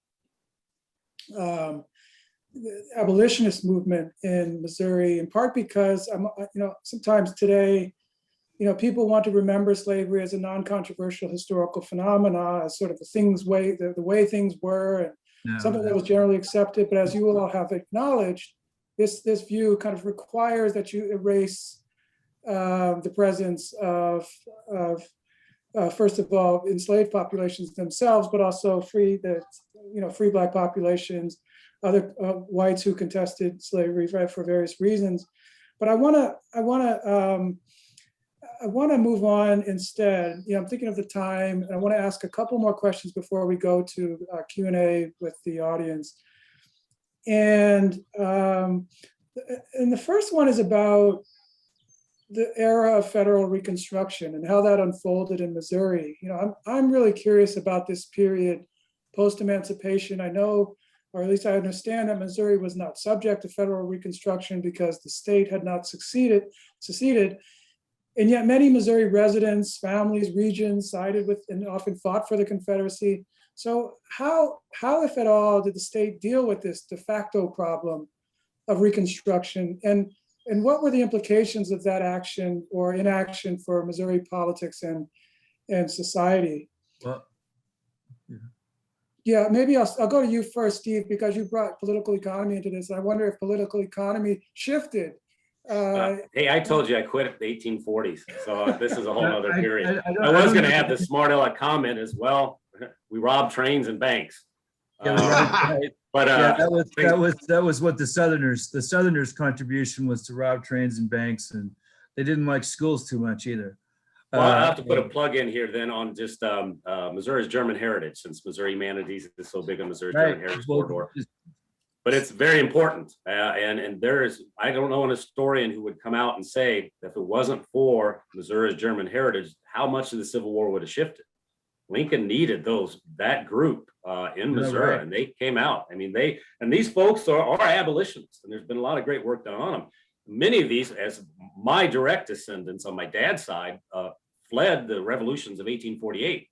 abolitionist movement in Missouri, in part because sometimes today, people want to remember slavery as a non-controversial historical phenomena, as sort of the way things were, and something that was generally accepted. But as you all have acknowledged, this view kind of requires that you erase the presence of first of all, enslaved populations themselves, but also free Black populations, other whites who contested slavery, right, for various reasons. But I want to move on instead. I'm thinking of the time, and I want to ask a couple more questions before we go to Q&A with the audience. And the first one is about the era of federal Reconstruction and how that unfolded in Missouri. I'm really curious about this period post-emancipation. I know, or at least I understand, that Missouri was not subject to federal Reconstruction because the state had not seceded. And yet many Missouri residents, families, regions sided with and often fought for the Confederacy. So how, if at all, did the state deal with this de facto problem of Reconstruction? And what were the implications of that action or inaction for Missouri politics and society? Well, yeah, maybe I'll go to you first, Steve, because you brought political economy into this. I wonder if political economy shifted. Hey, I told you I quit at the 1840s, so this is a whole other period. I don't was going to know. have the smart aleck comment as well. We robbed trains and banks. But that was what the Southerners' contribution was, to rob trains and banks, and they didn't like schools too much either. Well, I'll have to put a plug in here then on just Missouri's German heritage, since Missouri Humanities is so big on Missouri's German heritage corridor. But it's very important, and I don't know an historian who would come out and say that if it wasn't for Missouri's German heritage, how much of the Civil War would have shifted. Lincoln needed that group in Missouri, and they came out. I mean, these folks are abolitionists, and there's been a lot of great work done on them. Many of these, as my direct descendants on my dad's side, fled the revolutions of 1848,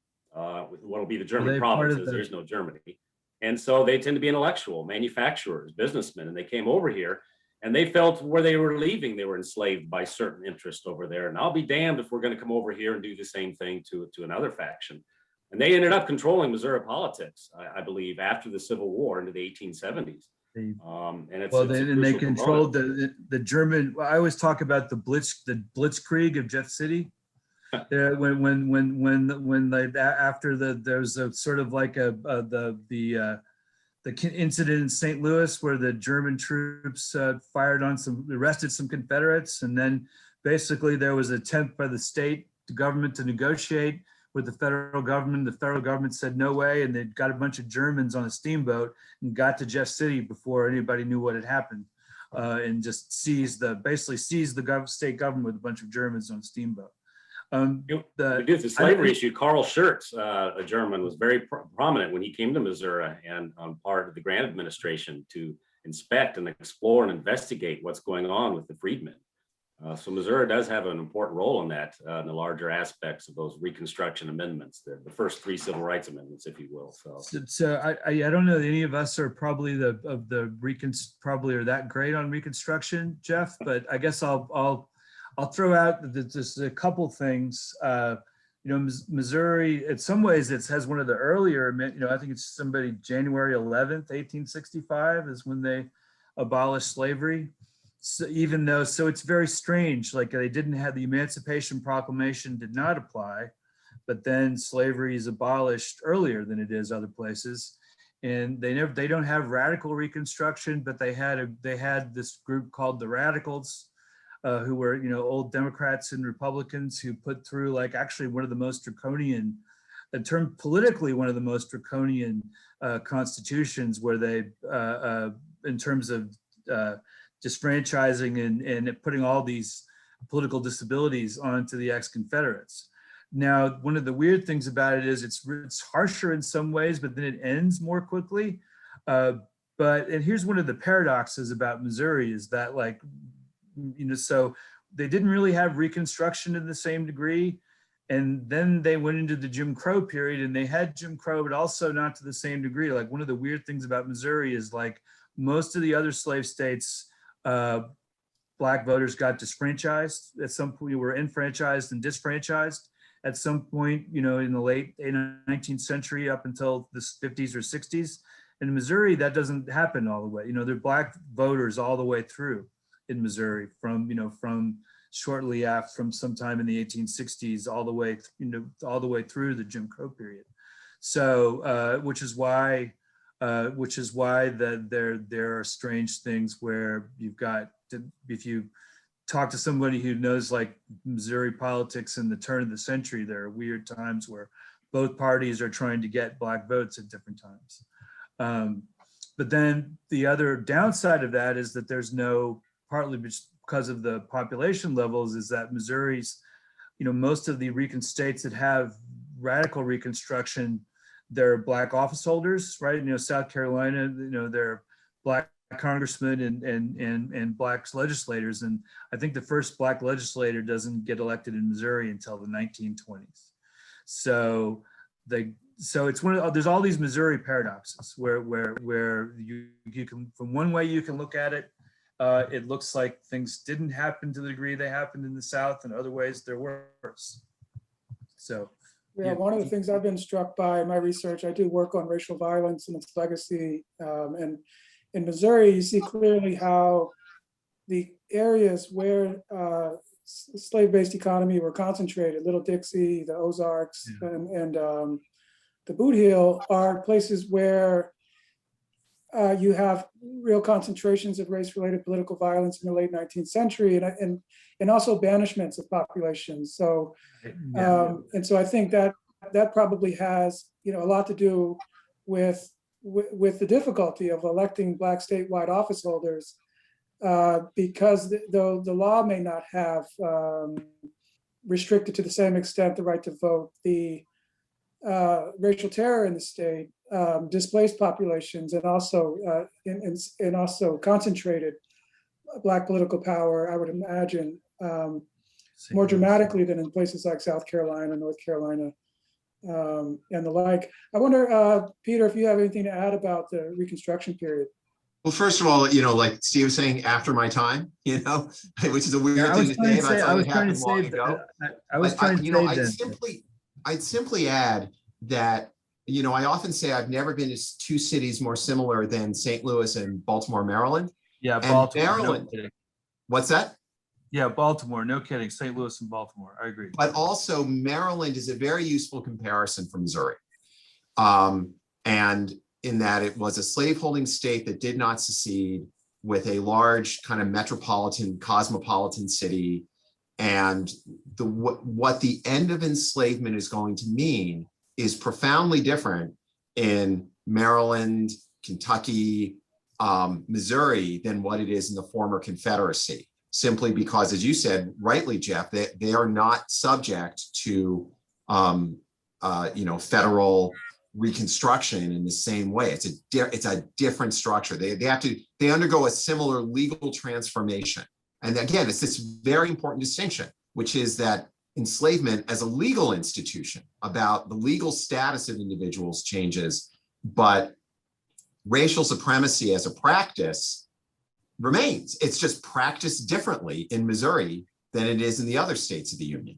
with what will be the German provinces. There's no Germany. And so they tend to be intellectual, manufacturers, businessmen, and they came over here, and they felt where they were leaving, they were enslaved by certain interests over there. And I'll be damned if we're going to come over here and do the same thing to another faction. And they ended up controlling Missouri politics, I believe, after the Civil War into the 1870s. They controlled the German. I always talk about the Blitzkrieg of Jeff City. After there's a sort of like the incident in St. Louis where the German troops arrested some Confederates, and then basically there was an attempt by the state government to negotiate with the federal government. The federal government said no way, and they got a bunch of Germans on a steamboat and got to Jeff City before anybody knew what had happened, and just seized the state government with a bunch of Germans on a steamboat. The slavery issue, Carl Schurz, a German, was very prominent when he came to Missouri and part of the Grant administration to inspect and explore and investigate what's going on with the freedmen. So Missouri does have an important role in that, in the larger aspects of those Reconstruction amendments, the first three civil rights amendments, if you will. So I don't know that any of us are probably probably are that great on Reconstruction, Jeff, but I guess I'll throw out just a couple things. Missouri, in some ways, it has one of the earlier, I think it's January 11th, 1865 is when they abolished slavery. So even though, so it's very strange, like they didn't have the Emancipation Proclamation did not apply, but then slavery is abolished earlier than it is other places. And they don't have radical Reconstruction, but they had this group called the Radicals, who were, you know, old Democrats and Republicans who put through like actually one of the most draconian, politically one of the most draconian constitutions, where they, in terms of disfranchising and putting all these political disabilities onto the ex-Confederates. Now, one of the weird things about it is it's harsher in some ways, but then it ends more quickly. And here's one of the paradoxes about Missouri is that, like, you know, so they didn't really have Reconstruction in the same degree. And then they went into the Jim Crow period and they had Jim Crow, but also not to the same degree. Like, one of the weird things about Missouri is, like, most of the other slave states, Black voters got disfranchised. At some point, were enfranchised and disfranchised. At some point, you know, in the late 19th century up until the 50s or 60s. In Missouri, that doesn't happen all the way. You know, there are Black voters all the way through in Missouri from, you know, from shortly after, from sometime in the 1860s all the way, you know, all the way through the Jim Crow period. So, which is why that there are strange things where you've got to, if you talk to somebody who knows like Missouri politics in the turn of the century, there are weird times where both parties are trying to get Black votes at different times. But then the other downside of that is that there's no, partly because of the population levels, is that Missouri's, you know, most of the states that have radical Reconstruction, they're Black office holders, right? You know, South Carolina, you know, they're Black congressmen and Black legislators. And I think the first Black legislator doesn't get elected in Missouri until the 1920s. So it's one of, there's all these Missouri paradoxes where you can, from one way you can look at it, it looks like things didn't happen to the degree they happened in the South, and other ways they're worse. So yeah, one of the things I've been struck by in my research, I do work on racial violence and its legacy, and in Missouri, you see clearly how the areas where slave-based economy were concentrated, Little Dixie, the Ozarks, and the Boot Heel, are places where you have real concentrations of race-related political violence in the late 19th century, and also banishments of populations. So, and so I think that probably has, you know, a lot to do with the difficulty of electing Black statewide office holders, because the law may not have restricted to the same extent the right to vote. The racial terror in the state displaced populations and also also concentrated Black political power, I would imagine, more dramatically than in places like South Carolina, North Carolina, and the like. I wonder, Peter, if you have anything to add about the Reconstruction period. Well, first of all, you know, like Steve was saying, after my time, you know, which is a weird thing to say about something that happened long ago. I'd simply add that, you know, I often say I've never been to two cities more similar than St. Louis and Baltimore, Maryland. Yeah, and Baltimore. Maryland. No, what's that? Yeah, Baltimore. No kidding. St. Louis and Baltimore. I agree. But also Maryland is a very useful comparison for Missouri. And in that it was a slaveholding state that did not secede, with a large kind of metropolitan, cosmopolitan city. And what the end of enslavement is going to mean is profoundly different in Maryland, Kentucky, Missouri than what it is in the former Confederacy, simply because, as you said rightly, Jeff, they are not subject to you know, federal Reconstruction in the same way. It's a different structure. They undergo a similar legal transformation. And again, it's this very important distinction, which is that enslavement as a legal institution, about the legal status of individuals, changes, but racial supremacy as a practice remains. It's just practiced differently in Missouri than it is in the other states of the Union.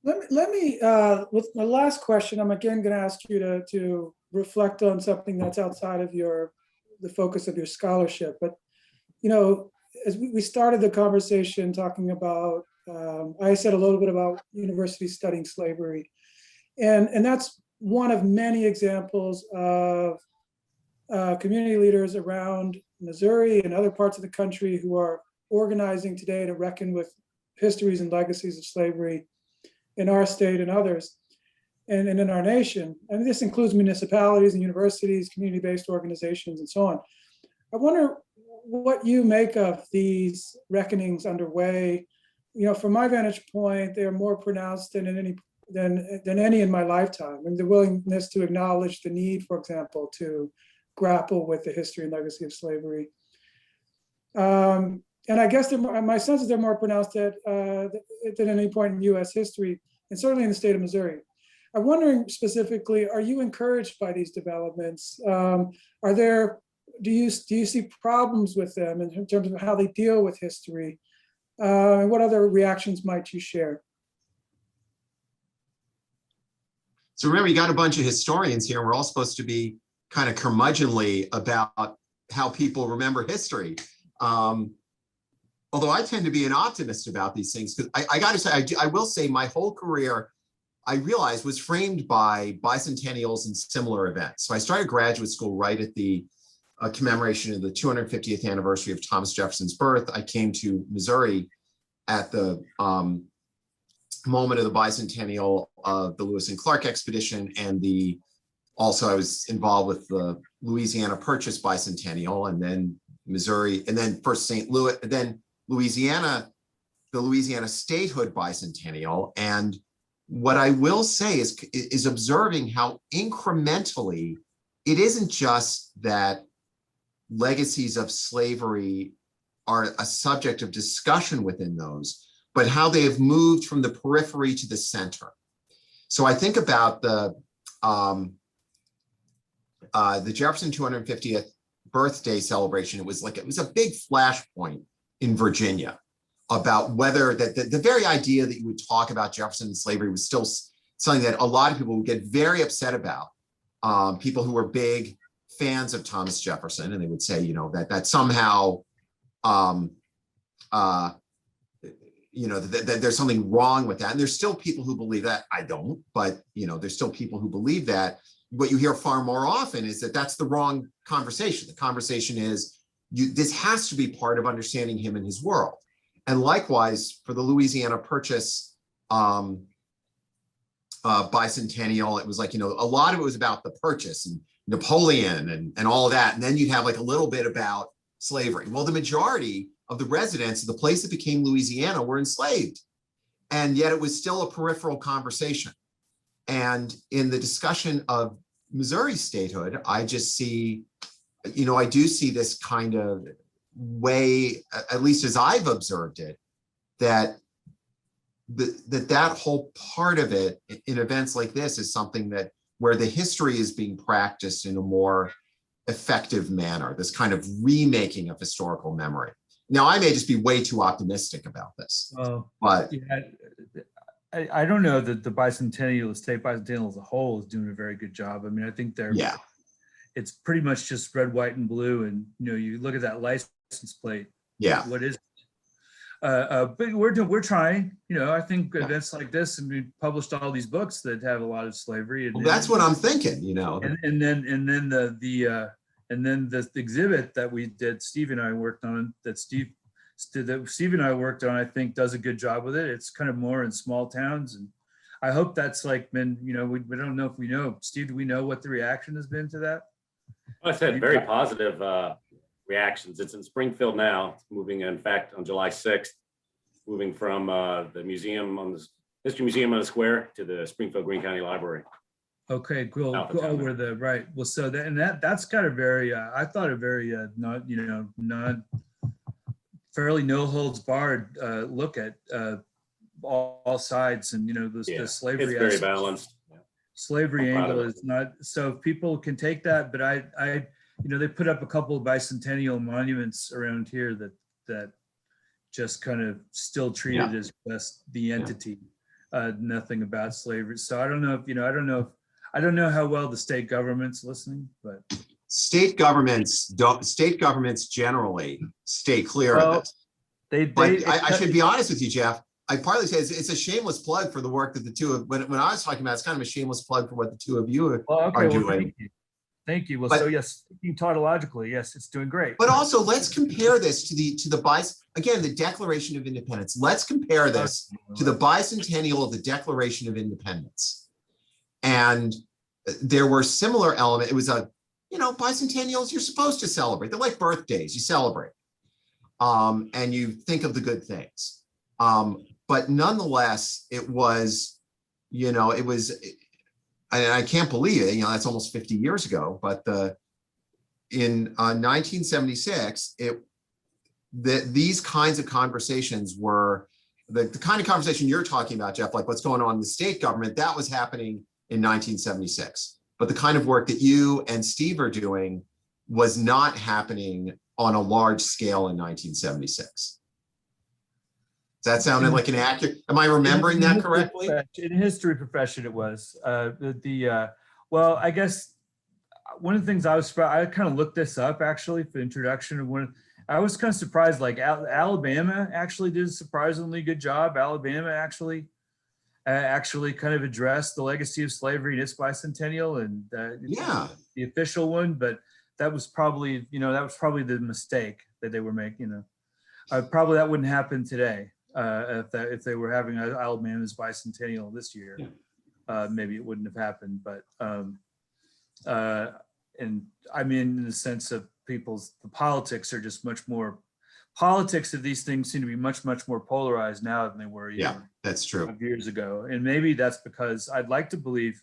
Let me with my last question, I'm again going to ask you to reflect on something that's outside of your the focus of your scholarship, but, as we started the conversation talking about, I said a little bit about universities studying slavery. And that's one of many examples of community leaders around Missouri and other parts of the country who are organizing today to reckon with histories and legacies of slavery in our state and others, and in our nation. And this includes municipalities and universities, community-based organizations, and so on. I wonder what you make of these reckonings underway. From my vantage point, they are more pronounced than any in my lifetime. And the willingness to acknowledge the need, for example, to grapple with the history and legacy of slavery. And I guess my sense is they're more pronounced than any point in U.S. history, and certainly in the state of Missouri. I'm wondering specifically, are you encouraged by these developments? Do you see problems with them in terms of how they deal with history? And what other reactions might you share? So remember, you got a bunch of historians here. We're all supposed to be kind of curmudgeonly about how people remember history. Although I tend to be an optimist about these things, because I got to say, I will say my whole career, I realized, was framed by bicentennials and similar events. So I started graduate school right at the commemoration of the 250th anniversary of Thomas Jefferson's birth. I came to Missouri at the moment of the bicentennial of the Lewis and Clark expedition, and also I was involved with the Louisiana Purchase bicentennial, and then Missouri, and then first St. Louis, and then Louisiana, the Louisiana Statehood bicentennial. And what I will say is observing how incrementally it isn't just that legacies of slavery are a subject of discussion within those, but how they have moved from the periphery to the center. So I think about the Jefferson 250th birthday celebration. It was a big flashpoint in Virginia about whether the very idea that you would talk about Jefferson and slavery was still something that a lot of people would get very upset about. People who were big fans of Thomas Jefferson, and they would say, that somehow, that there's something wrong with that. And there's still people who believe that. I don't, but there's still people who believe that. What you hear far more often is that that's the wrong conversation. The conversation is, this has to be part of understanding him and his world. And likewise, for the Louisiana Purchase bicentennial, it was like, a lot of it was about the purchase and Napoleon and all of that. And then you'd have like a little bit about slavery. Well, the majority of the residents of the place that became Louisiana were enslaved. And yet it was still a peripheral conversation. And in the discussion of Missouri statehood, I just see, I do see this kind of way, at least as I've observed it, that that whole part of it in events like this is something where the history is being practiced in a more effective manner, this kind of remaking of historical memory. Now, I may just be way too optimistic about this, but yeah, I don't know that the bicentennial, the state bicentennial as a whole, is doing a very good job. I mean, I think it's pretty much just red, white, and blue, and you look at that license plate. Yeah, what is it? But we're trying. I think events like this, and we published all these books that have a lot of slavery. And that's what I'm thinking. And then the exhibit that we did, Steve and I worked on, I think does a good job with it. It's kind of more in small towns, and I hope that's been, we don't know if we know. Steve, do we know what the reaction has been to that? I said very positive reactions. It's in Springfield now. It's moving, in fact, on July 6th, moving from the History Museum on the Square to the Springfield Greene County Library. Okay, cool. Right. Well, so that's got a very, I thought a very fairly no holds barred look at all sides, and the slavery. It's very balanced. Slavery angle is not, so people can take that, but I they put up a couple of bicentennial monuments around here that just kind of still treat it as just the entity, nothing about slavery. So I don't know if I don't know how well the state government's listening, but state governments generally stay clear of Well, this. they But I should be honest with you, Jeff. I partly say it's a shameless plug for the work that the two of, when I was talking about, it's kind of a shameless plug for what the two of you are well, okay, well, doing. thank you. Thank you. Well, But- so yes, speaking tautologically, yes, it's doing great. But also, let's compare this to the again, the Declaration of Independence. Let's compare this to the bicentennial of the Declaration of Independence. And there were similar elements. It was bicentennials, you're supposed to celebrate. They're like birthdays, you celebrate. And you think of the good things. But nonetheless, it was, I can't believe it, that's almost 50 years ago, but in 1976, these kinds of conversations were the kind of conversation you're talking about, Jeff, like what's going on in the state government, that was happening in 1976. But the kind of work that you and Steve are doing was not happening on a large scale in 1976. Does that sound like an accurate? Am I remembering that correctly? In history profession, it was. Well, I guess one of the things I kind of looked this up actually for introduction of I was kind of surprised, like Alabama actually did a surprisingly good job. Alabama actually kind of addressed the legacy of slavery in its bicentennial and the official one, but that was probably the mistake that they were making. Probably that wouldn't happen today if they were having Alabama's bicentennial this year. Maybe it wouldn't have happened, but and I mean, in the sense of the politics are just much more. Politics of these things seem to be much more polarized now than they were. That's true. 5 years ago, and maybe that's because I'd like to believe,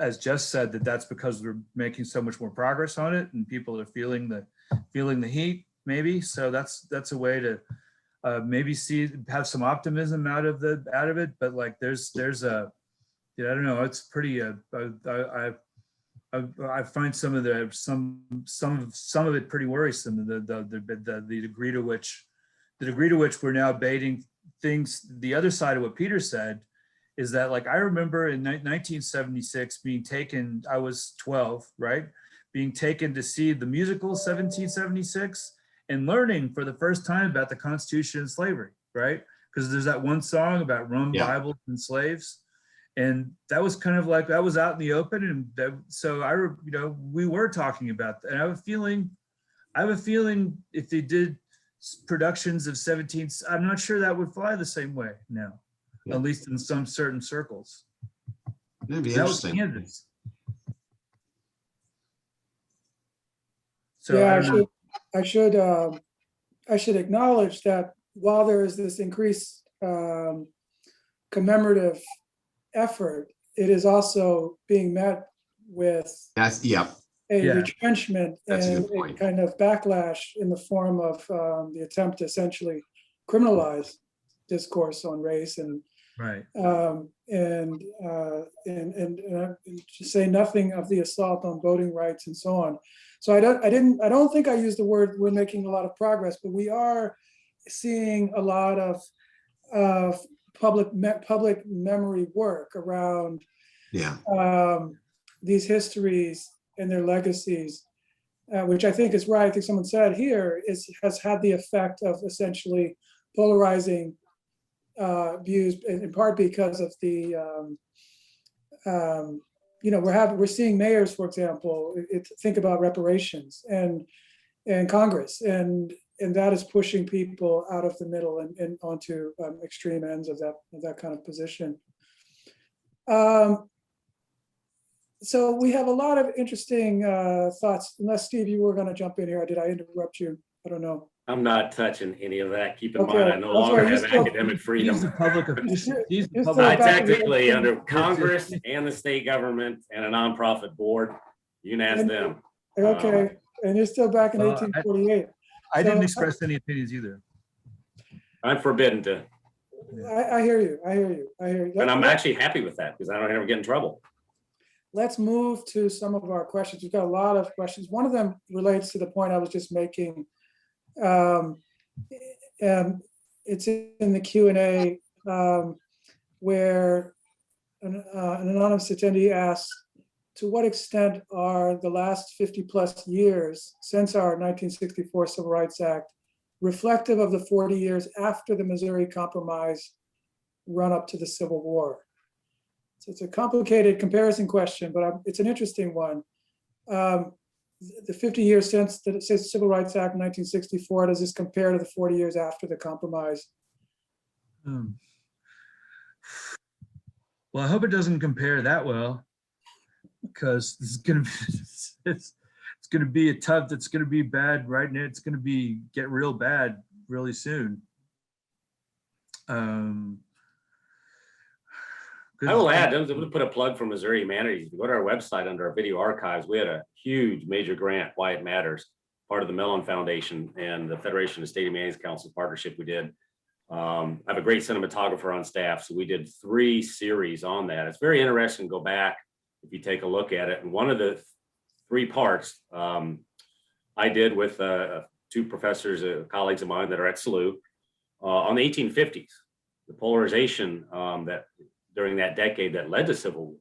as Jeff said, that's because we're making so much more progress on it, and people are feeling the heat. Maybe so. That's a way to maybe have some optimism out of it. But like there's I don't know. It's pretty. I find some of it pretty worrisome. The degree to which we're now baiting things. The other side of what Peter said is that, like, I remember in 1976 being taken. I was 12, right? Being taken to see the musical 1776 and learning for the first time about the Constitution and slavery, right? Because there's that one song about rum, Bibles, and slaves. And that was kind of like, that was out in the open. And so we were talking about that. And I have a feeling if they did productions of 17th, I'm not sure that would fly the same way now, at least in some certain circles. That'd be That was interesting. Kansas. So Yeah, I should acknowledge that while there is this increased commemorative effort, it is also being met with a retrenchment and a kind of backlash in the form of the attempt to essentially criminalize discourse on race and to say nothing of the assault on voting rights and so on. So I don't think I used the word we're making a lot of progress, but we are seeing a lot of public memory work around these histories and their legacies, which I think is right. I think someone said here has had the effect of essentially polarizing views, in part because of the we're seeing mayors, for example, think about reparations and Congress, and that is pushing people out of the middle and onto extreme ends of that kind of position. So we have a lot of interesting thoughts. Unless Steve, you were going to jump in here, did I interrupt you? I don't know. I'm not touching any of that. Keep in mind, I no longer have academic freedom. He's the public official. I technically, under Congress and the state government and a nonprofit board, you can ask them. Okay, and you're still back in 1848. I didn't express any opinions either. I'm forbidden to. I hear you. And I'm actually happy with that because I don't ever get in trouble. Let's move to some of our questions. We've got a lot of questions. One of them relates to the point I was just making. It's in the Q&A where an anonymous attendee asks, to what extent are the last 50 plus years since our 1964 Civil Rights Act reflective of the 40 years after the Missouri Compromise run up to the Civil War? So it's a complicated comparison question, but it's an interesting one. The 50 years since the Civil Rights Act in 1964, does this compare to the 40 years after the Compromise? Well, I hope it doesn't compare that well, because this is gonna be it's gonna be it's gonna be bad right now. It's gonna get real bad really soon. I will add, I'm going to put a plug for Missouri Humanities. If you go to our website under our video archives, we had a huge major grant, Why It Matters, part of the Mellon Foundation and the Federation of State Humanities Council partnership we did. I have a great cinematographer on staff, so we did 3 series on that. It's very interesting to go back if you take a look at it. And one of the 3 parts I did with 2 professors, colleagues of mine that are at SLU on the 1850s, the polarization that during that decade that led to Civil War.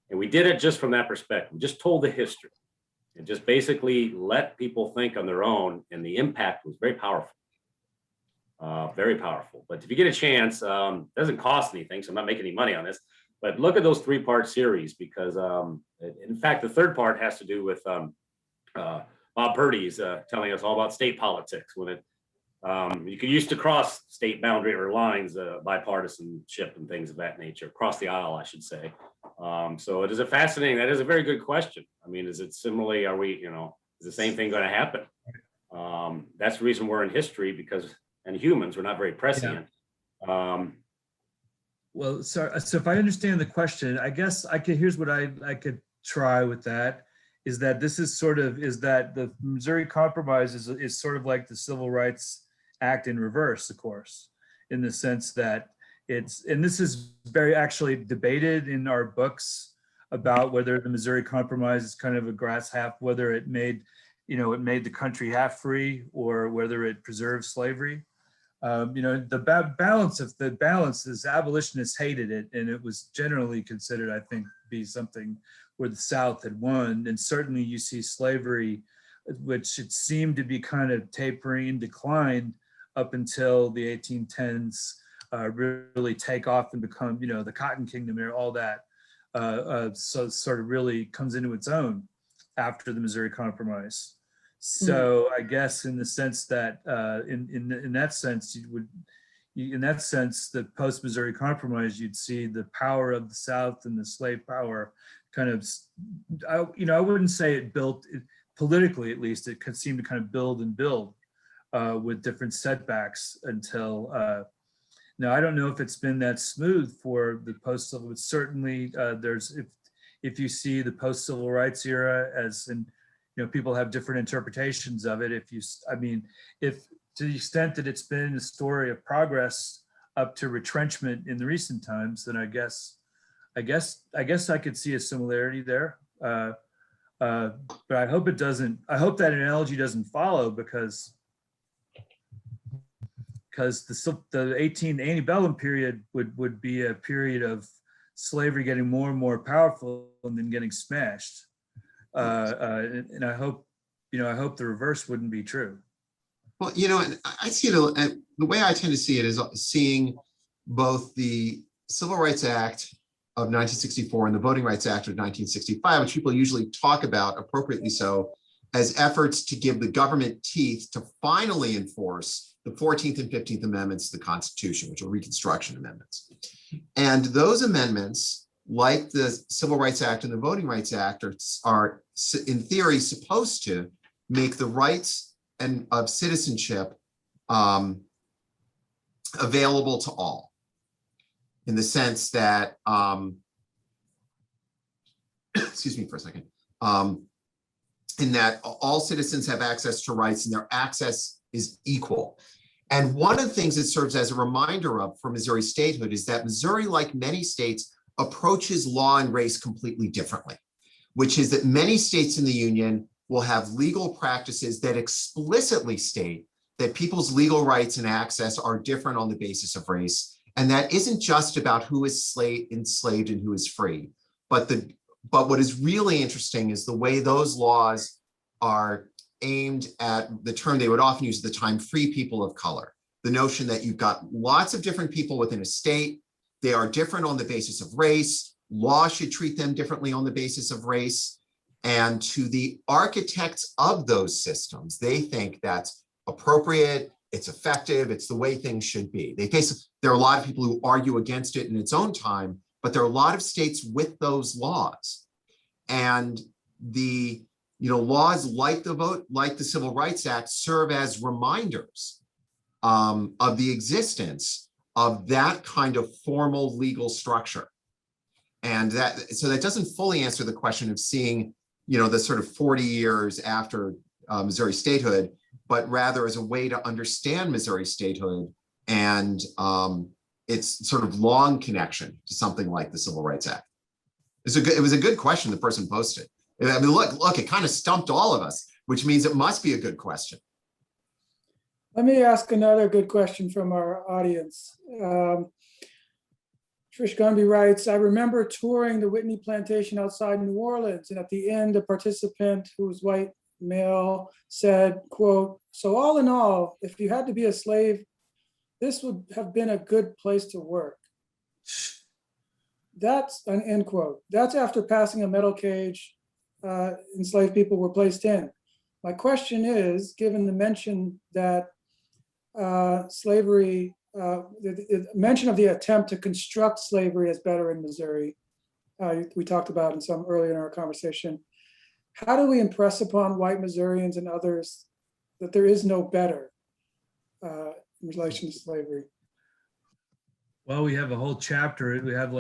And we did it just from that perspective. We just told the history and just basically let people think on their own, and the impact was very powerful. Very powerful. But if you get a chance, it doesn't cost anything, so I'm not making any money on this, but look at those 3-part series, because in fact, the 3rd part has to do with Bob Purdy's telling us all about state politics when it you could use to cross state boundary or lines, bipartisanship and things of that nature, across the aisle, I should say. So it is a fascinating, that is a very good question. I mean, is it similarly, are we, is the same thing going to happen? That's the reason we're in history, because, and humans, we're not very prescient. Well, so if I understand the question, I guess here's what I could try with that, is that this is that the Missouri Compromise is sort of like the Civil Rights Act in reverse, of course, in the sense that and this is very actually debated in our books about whether the Missouri Compromise is kind of a glass half, whether it made the country half free or whether it preserved slavery. The balance is abolitionists hated it, and it was generally considered, I think, be something where the South had won. And certainly you see slavery, which it seemed to be kind of tapering and declined up until the 1810s, really take off and become, the Cotton Kingdom and all that. So it sort of really comes into its own after the Missouri Compromise. So I guess in the sense that, in that sense, in that sense, the post-Missouri Compromise, you'd see the power of the South and the slave power kind of, I wouldn't say it built, politically at least, it could seem to kind of build and build with different setbacks until, now I don't know if it's been that smooth for the post-civil, but certainly if you see the post-civil rights era as in, people have different interpretations of it. If to the extent that it's been a story of progress up to retrenchment in the recent times, then I guess I could see a similarity there. But I hope it doesn't. I hope that analogy doesn't follow, because the antebellum period would be a period of slavery getting more and more powerful and then getting smashed. And I hope the reverse wouldn't be true. Well, I see it, the way I tend to see it is seeing both the Civil Rights Act of 1964 and the Voting Rights Act of 1965, which people usually talk about, appropriately so, as efforts to give the government teeth to finally enforce the 14th and 15th Amendments to the Constitution, which are Reconstruction amendments. And those amendments, like the Civil Rights Act and the Voting Rights Act, are in theory supposed to make the rights of citizenship available to all, in the sense that, excuse me for a second, in that all citizens have access to rights and their access is equal. And one of the things it serves as a reminder of for Missouri statehood is that Missouri, like many states, approaches law and race completely differently, which is that many states in the Union will have legal practices that explicitly state that people's legal rights and access are different on the basis of race. And that isn't just about who is enslaved and who is free, but But what is really interesting is the way those laws are aimed at the term they would often use at the time, free people of color. The notion that you've got lots of different people within a state. They are different on the basis of race. Law should treat them differently on the basis of race. And to the architects of those systems, they think that's appropriate, it's effective, it's the way things should be. There are a lot of people who argue against it in its own time, but there are a lot of states with those laws. And the laws like the vote, like the Civil Rights Act, serve as reminders of the existence of that kind of formal legal structure. And so that doesn't fully answer the question of seeing, the sort of 40 years after Missouri statehood, but rather as a way to understand Missouri statehood and its sort of long connection to something like the Civil Rights Act. It was a good question the person posted. I mean, look, it kind of stumped all of us, which means it must be a good question. Let me ask another good question from our audience. Trish Gunby writes, I remember touring the Whitney plantation outside New Orleans, and at the end, a participant who was white male said, quote, so all in all, if you had to be a slave, this would have been a good place to work. That's an end quote. That's after passing a metal cage enslaved people were placed in. My question is, given the mention that slavery, the mention of the attempt to construct slavery as better in Missouri, we talked about in some earlier in our conversation, how do we impress upon white Missourians and others that there is no better in relation to slavery? Well, we have a whole chapter. We have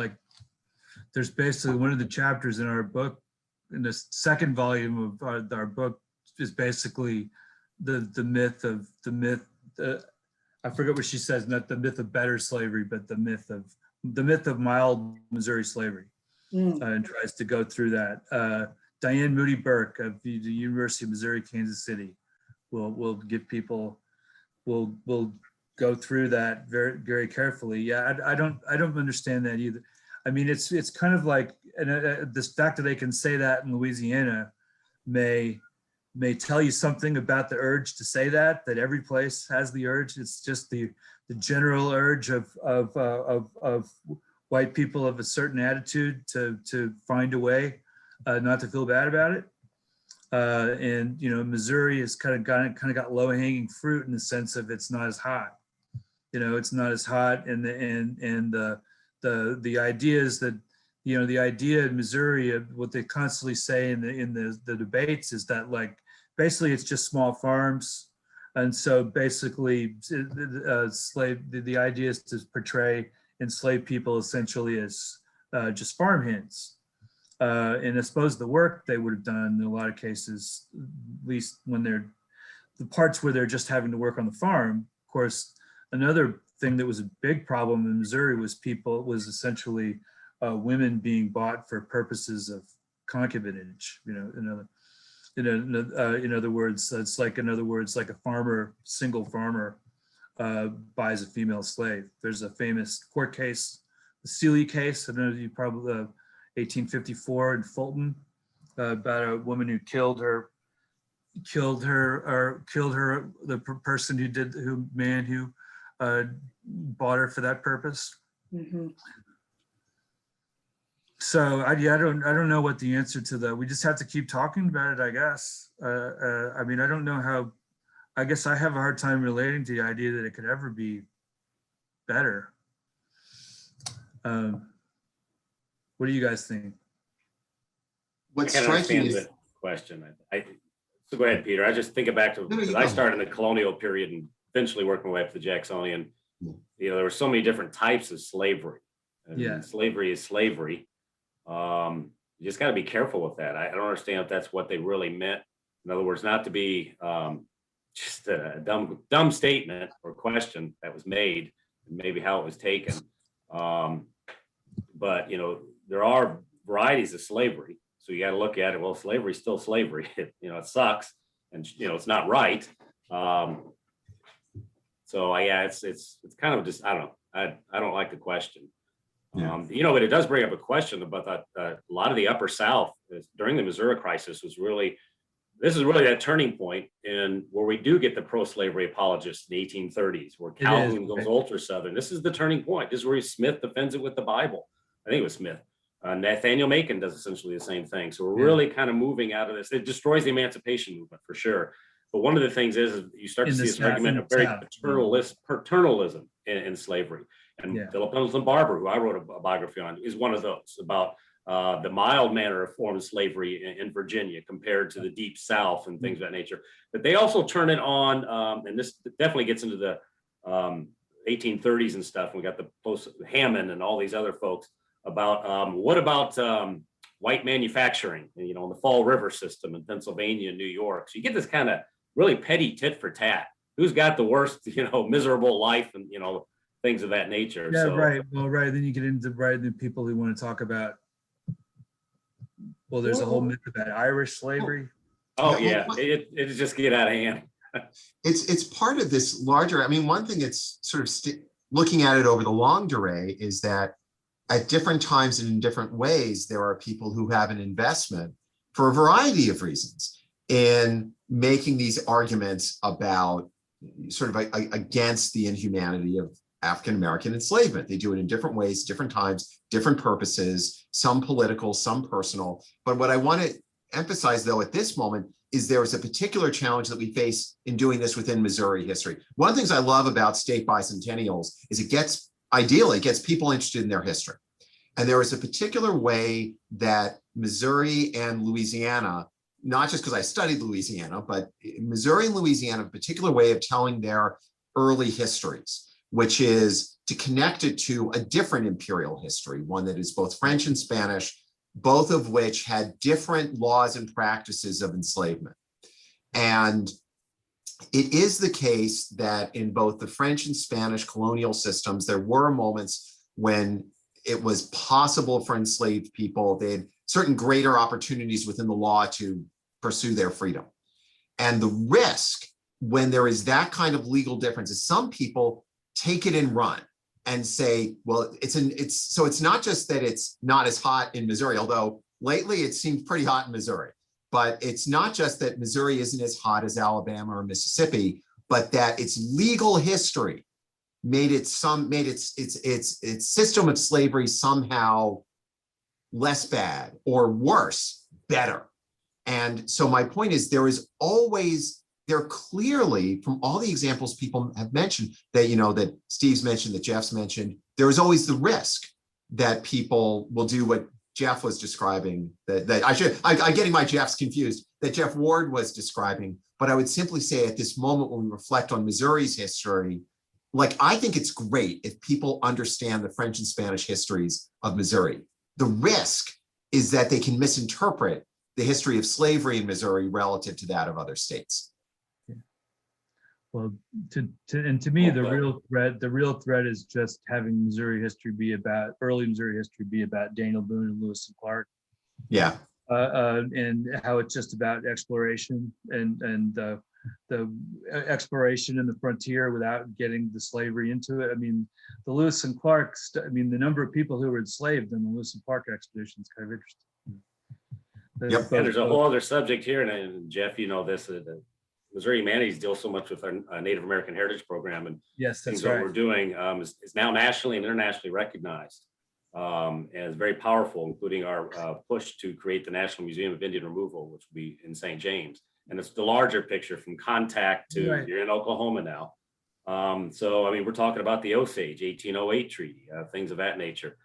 there's basically one of the chapters in our book, in the second volume of our book, is basically the myth. I forget what she says, not the myth of better slavery, but the myth of mild Missouri slavery, and tries to go through that. Diane Moody Burke of the University of Missouri, Kansas City, will give people, will go through that very, very carefully. Yeah, I don't understand that either. I mean, it's kind of like, and this fact that they can say that in Louisiana may tell you something about the urge to say that every place has the urge. It's just the general urge of white people of a certain attitude to find a way not to feel bad about it. And Missouri has kind of got low hanging fruit in the sense of it's not as hot. It's not as hot, and the idea is that the idea in Missouri of what they constantly say in the debates is that basically it's just small farms, and so basically the idea is to portray enslaved people essentially as just farm hands, and I suppose the work they would have done in a lot of cases, at least when they're the parts where they're just having to work on the farm. Of course, another thing that was a big problem in Missouri was essentially women being bought for purposes of concubinage. In other words, it's like a single farmer buys a female slave. There's a famous court case, the Seeley case. I don't know, you probably 1854 in Fulton, about a woman who killed the person who bought her for that purpose. Mm-hmm. So I don't know what the answer to that. We just have to keep talking about it, I guess. I mean, I don't know how. I guess I have a hard time relating to the idea that it could ever be better. What do you guys think? What's I can striking understand is the question. So go ahead, Peter. I just think back to, because I started in the colonial period and eventually working my way up to the Jacksonian. There were so many different types of slavery. And Yeah. Slavery is slavery. You just got to be careful with that. I don't understand if that's what they really meant. In other words, not to be just a dumb statement or question that was made, and maybe how it was taken. But there are varieties of slavery, so you got to look at it. Well, slavery is still slavery. It sucks, and it's not right. So yeah, it's kind of just, I don't know. I don't like the question. You know, but it does bring up a question about that. A lot of the Upper South during the Missouri crisis was really, this is really that turning point in where we do get the pro-slavery apologists in the 1830s, where Calhoun goes ultra Southern. This is the turning point. This is where Smith defends it with the Bible. I think it was Smith. Nathaniel Macon does essentially the same thing. So we're really kind of moving out of this. It destroys the emancipation movement for sure. But one of the things is you start to see this argument of very paternalism in slavery. And Philip Pendleton Barber, who I wrote a biography on, is one of those about the mild manner of form of slavery in Virginia compared to the deep South and things of that nature. But they also turn it on, and this definitely gets into the 1830s and stuff. We got the post Hammond and all these other folks about what about white manufacturing, you know, in the Fall River system in Pennsylvania and New York. So you get this kind of really petty tit for tat. Who's got the worst, you know, miserable life and, you know, things of that nature. Yeah, so, right. Well, right. Then you get into the people who want to talk about, well, there's a whole myth about Irish slavery. Oh yeah, it just get out of hand. It's part of this larger, I mean, one thing it's sort of looking at it over the longue durée is that at different times and in different ways, there are people who have an investment for a variety of reasons in making these arguments about sort of against the inhumanity of African-American enslavement. They do it in different ways, different times, different purposes, some political, some personal. But what I want to emphasize, though, at this moment is there is a particular challenge that we face in doing this within Missouri history. One of the things I love about state bicentennials is it gets people interested in their history. And there is a particular way that Missouri and Louisiana, not just because I studied Louisiana, but Missouri and Louisiana, a particular way of telling their early histories, which is to connect it to a different imperial history, one that is both French and Spanish, both of which had different laws and practices of enslavement. And it is the case that in both the French and Spanish colonial systems, there were moments when it was possible for enslaved people, they had certain greater opportunities within the law to pursue their freedom. And the risk when there is that kind of legal difference is some people take it and run and say, well, it's not just that it's not as hot in Missouri, although lately it seems pretty hot in Missouri, but it's not just that Missouri isn't as hot as Alabama or Mississippi, but that its legal history made its system of slavery somehow less bad or worse, better. And so my point is there clearly, from all the examples people have mentioned that, you know, that Steve's mentioned, that Jeff's mentioned, there is always the risk that people will do what Jeff was describing, I'm getting my Jeffs confused, that Jeff Ward was describing. But I would simply say at this moment, when we reflect on Missouri's history, like, I think it's great if people understand the French and Spanish histories of Missouri. The risk is that they can misinterpret the history of slavery in Missouri relative to that of other states. Well, to me, the real threat is just having Missouri history be about early Missouri history be about Daniel Boone and Lewis and Clark. Yeah. And how it's just about exploration and the exploration in the frontier without getting the slavery into it. I mean, the Lewis and Clark, the number of people who were enslaved in the Lewis and Clark expedition is kind of interesting. Yep. And there's a whole other subject here, and Jeff, you know this, the Missouri Humanities deals so much with our Native American Heritage Program, and yes, that's things right. that we're doing is now nationally and internationally recognized, and it's very powerful, including our push to create the National Museum of Indian Removal, which will be in St. James. And it's the larger picture from contact to you're in Oklahoma now. So, I mean, we're talking about the Osage 1808 treaty, things of that nature.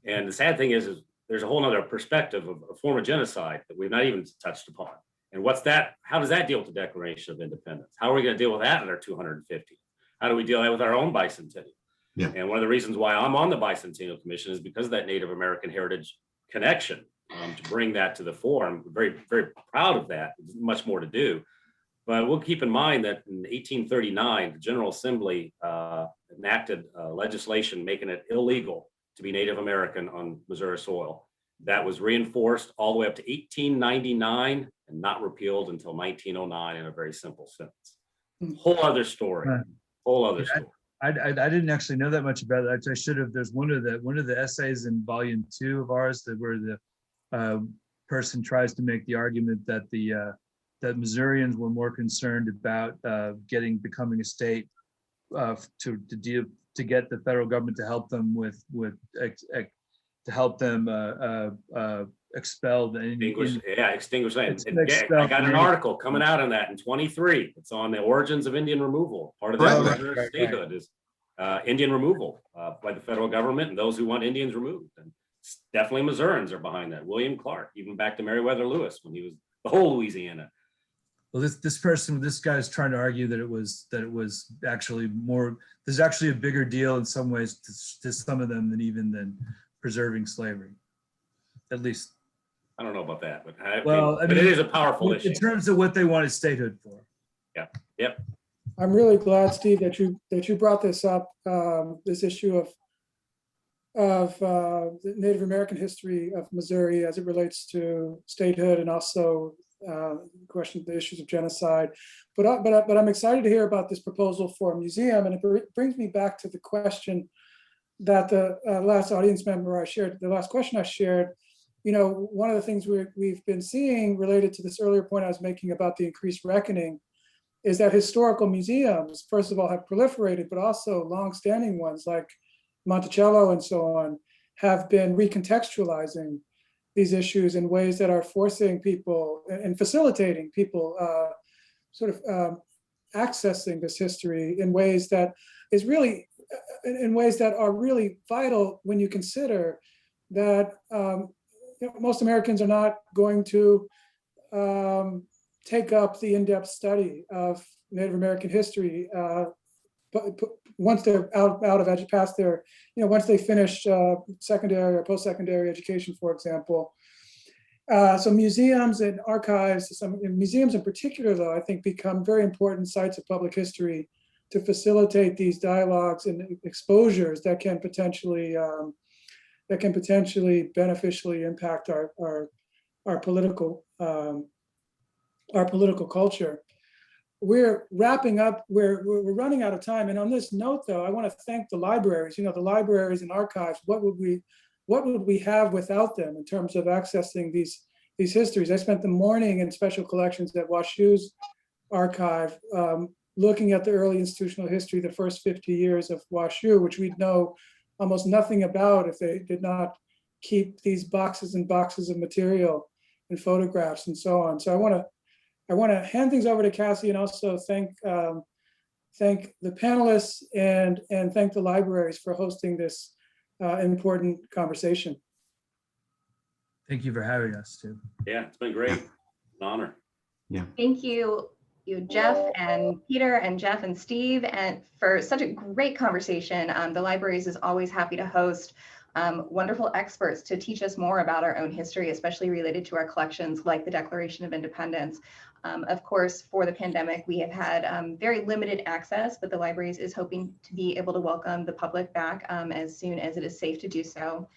And the sad thing is there's a whole other perspective of a form of genocide that we've not even touched upon. And what's that? How does that deal with the Declaration of Independence? How are we going to deal with that in our 250? How do we deal with our own bicentennial? Yeah. And one of the reasons why I'm on the Bicentennial Commission is because of that Native American heritage connection, to bring that to the fore. I'm very, very proud of that. There's much more to do. But we'll keep in mind that in 1839, the General Assembly enacted legislation making it illegal to be Native American on Missouri soil. That was reinforced all the way up to 1899 and not repealed until 1909 in a very simple sentence. Whole other story. Whole other story. I didn't actually know that much about it. I should have. There's one of the essays in volume 2 of ours that where the person tries to make the argument that that Missourians were more concerned about becoming a state to get the federal government to help them expel the Extinguish that. Expel I got an the- article coming out on that in 23. It's on the origins of Indian removal. Part of the Right, Declaration of Statehood is Indian removal by the federal government and those who want Indians removed. And definitely Missourians are behind that. William Clark, even back to Meriwether Lewis when he was the whole Louisiana. Well, this guy is trying to argue that it was actually more. There's actually a bigger deal in some ways to some of them than preserving slavery, at least. I don't know about that, but It is a powerful issue. In terms of what they wanted statehood for. Yep. I'm really glad, Steve, that you brought this up, this issue of the Native American history of Missouri as it relates to statehood and also the issues of genocide. But I'm excited to hear about this proposal for a museum, and it brings me back to the question that the last audience member I shared, the last question I shared. One of the things we've been seeing related to this earlier point I was making about the increased reckoning is that historical museums, first of all, have proliferated, but also longstanding ones like Monticello and so on have been recontextualizing these issues in ways that are forcing people and facilitating people accessing this history in ways that are really vital when you consider that most Americans are not going to take up the in-depth study of Native American history but once they're once they finish secondary or post-secondary education, for example. So museums and archives, museums in particular, though, I think become very important sites of public history to facilitate these dialogues and exposures that can potentially beneficially impact our political culture. We're wrapping up. We're running out of time. And on this note, though, I want to thank the libraries. The libraries and archives. What would we have without them in terms of accessing these histories? I spent the morning in special collections at WashU's archive, looking at the early institutional history, the first 50 years of WashU, which we'd know almost nothing about if they did not keep these boxes and boxes of material and photographs and so on. So I want to hand things over to Cassie and also thank the panelists and thank the libraries for hosting this important conversation. Thank you for having us too. Yeah, it's been great. An honor. Yeah. Thank you, Jeff and Peter and Jeff and Steve, and for such a great conversation. The libraries is always happy to host wonderful experts to teach us more about our own history, especially related to our collections like the Declaration of Independence. Of course, for the pandemic, we have had very limited access, but the libraries is hoping to be able to welcome the public back as soon as it is safe to do so.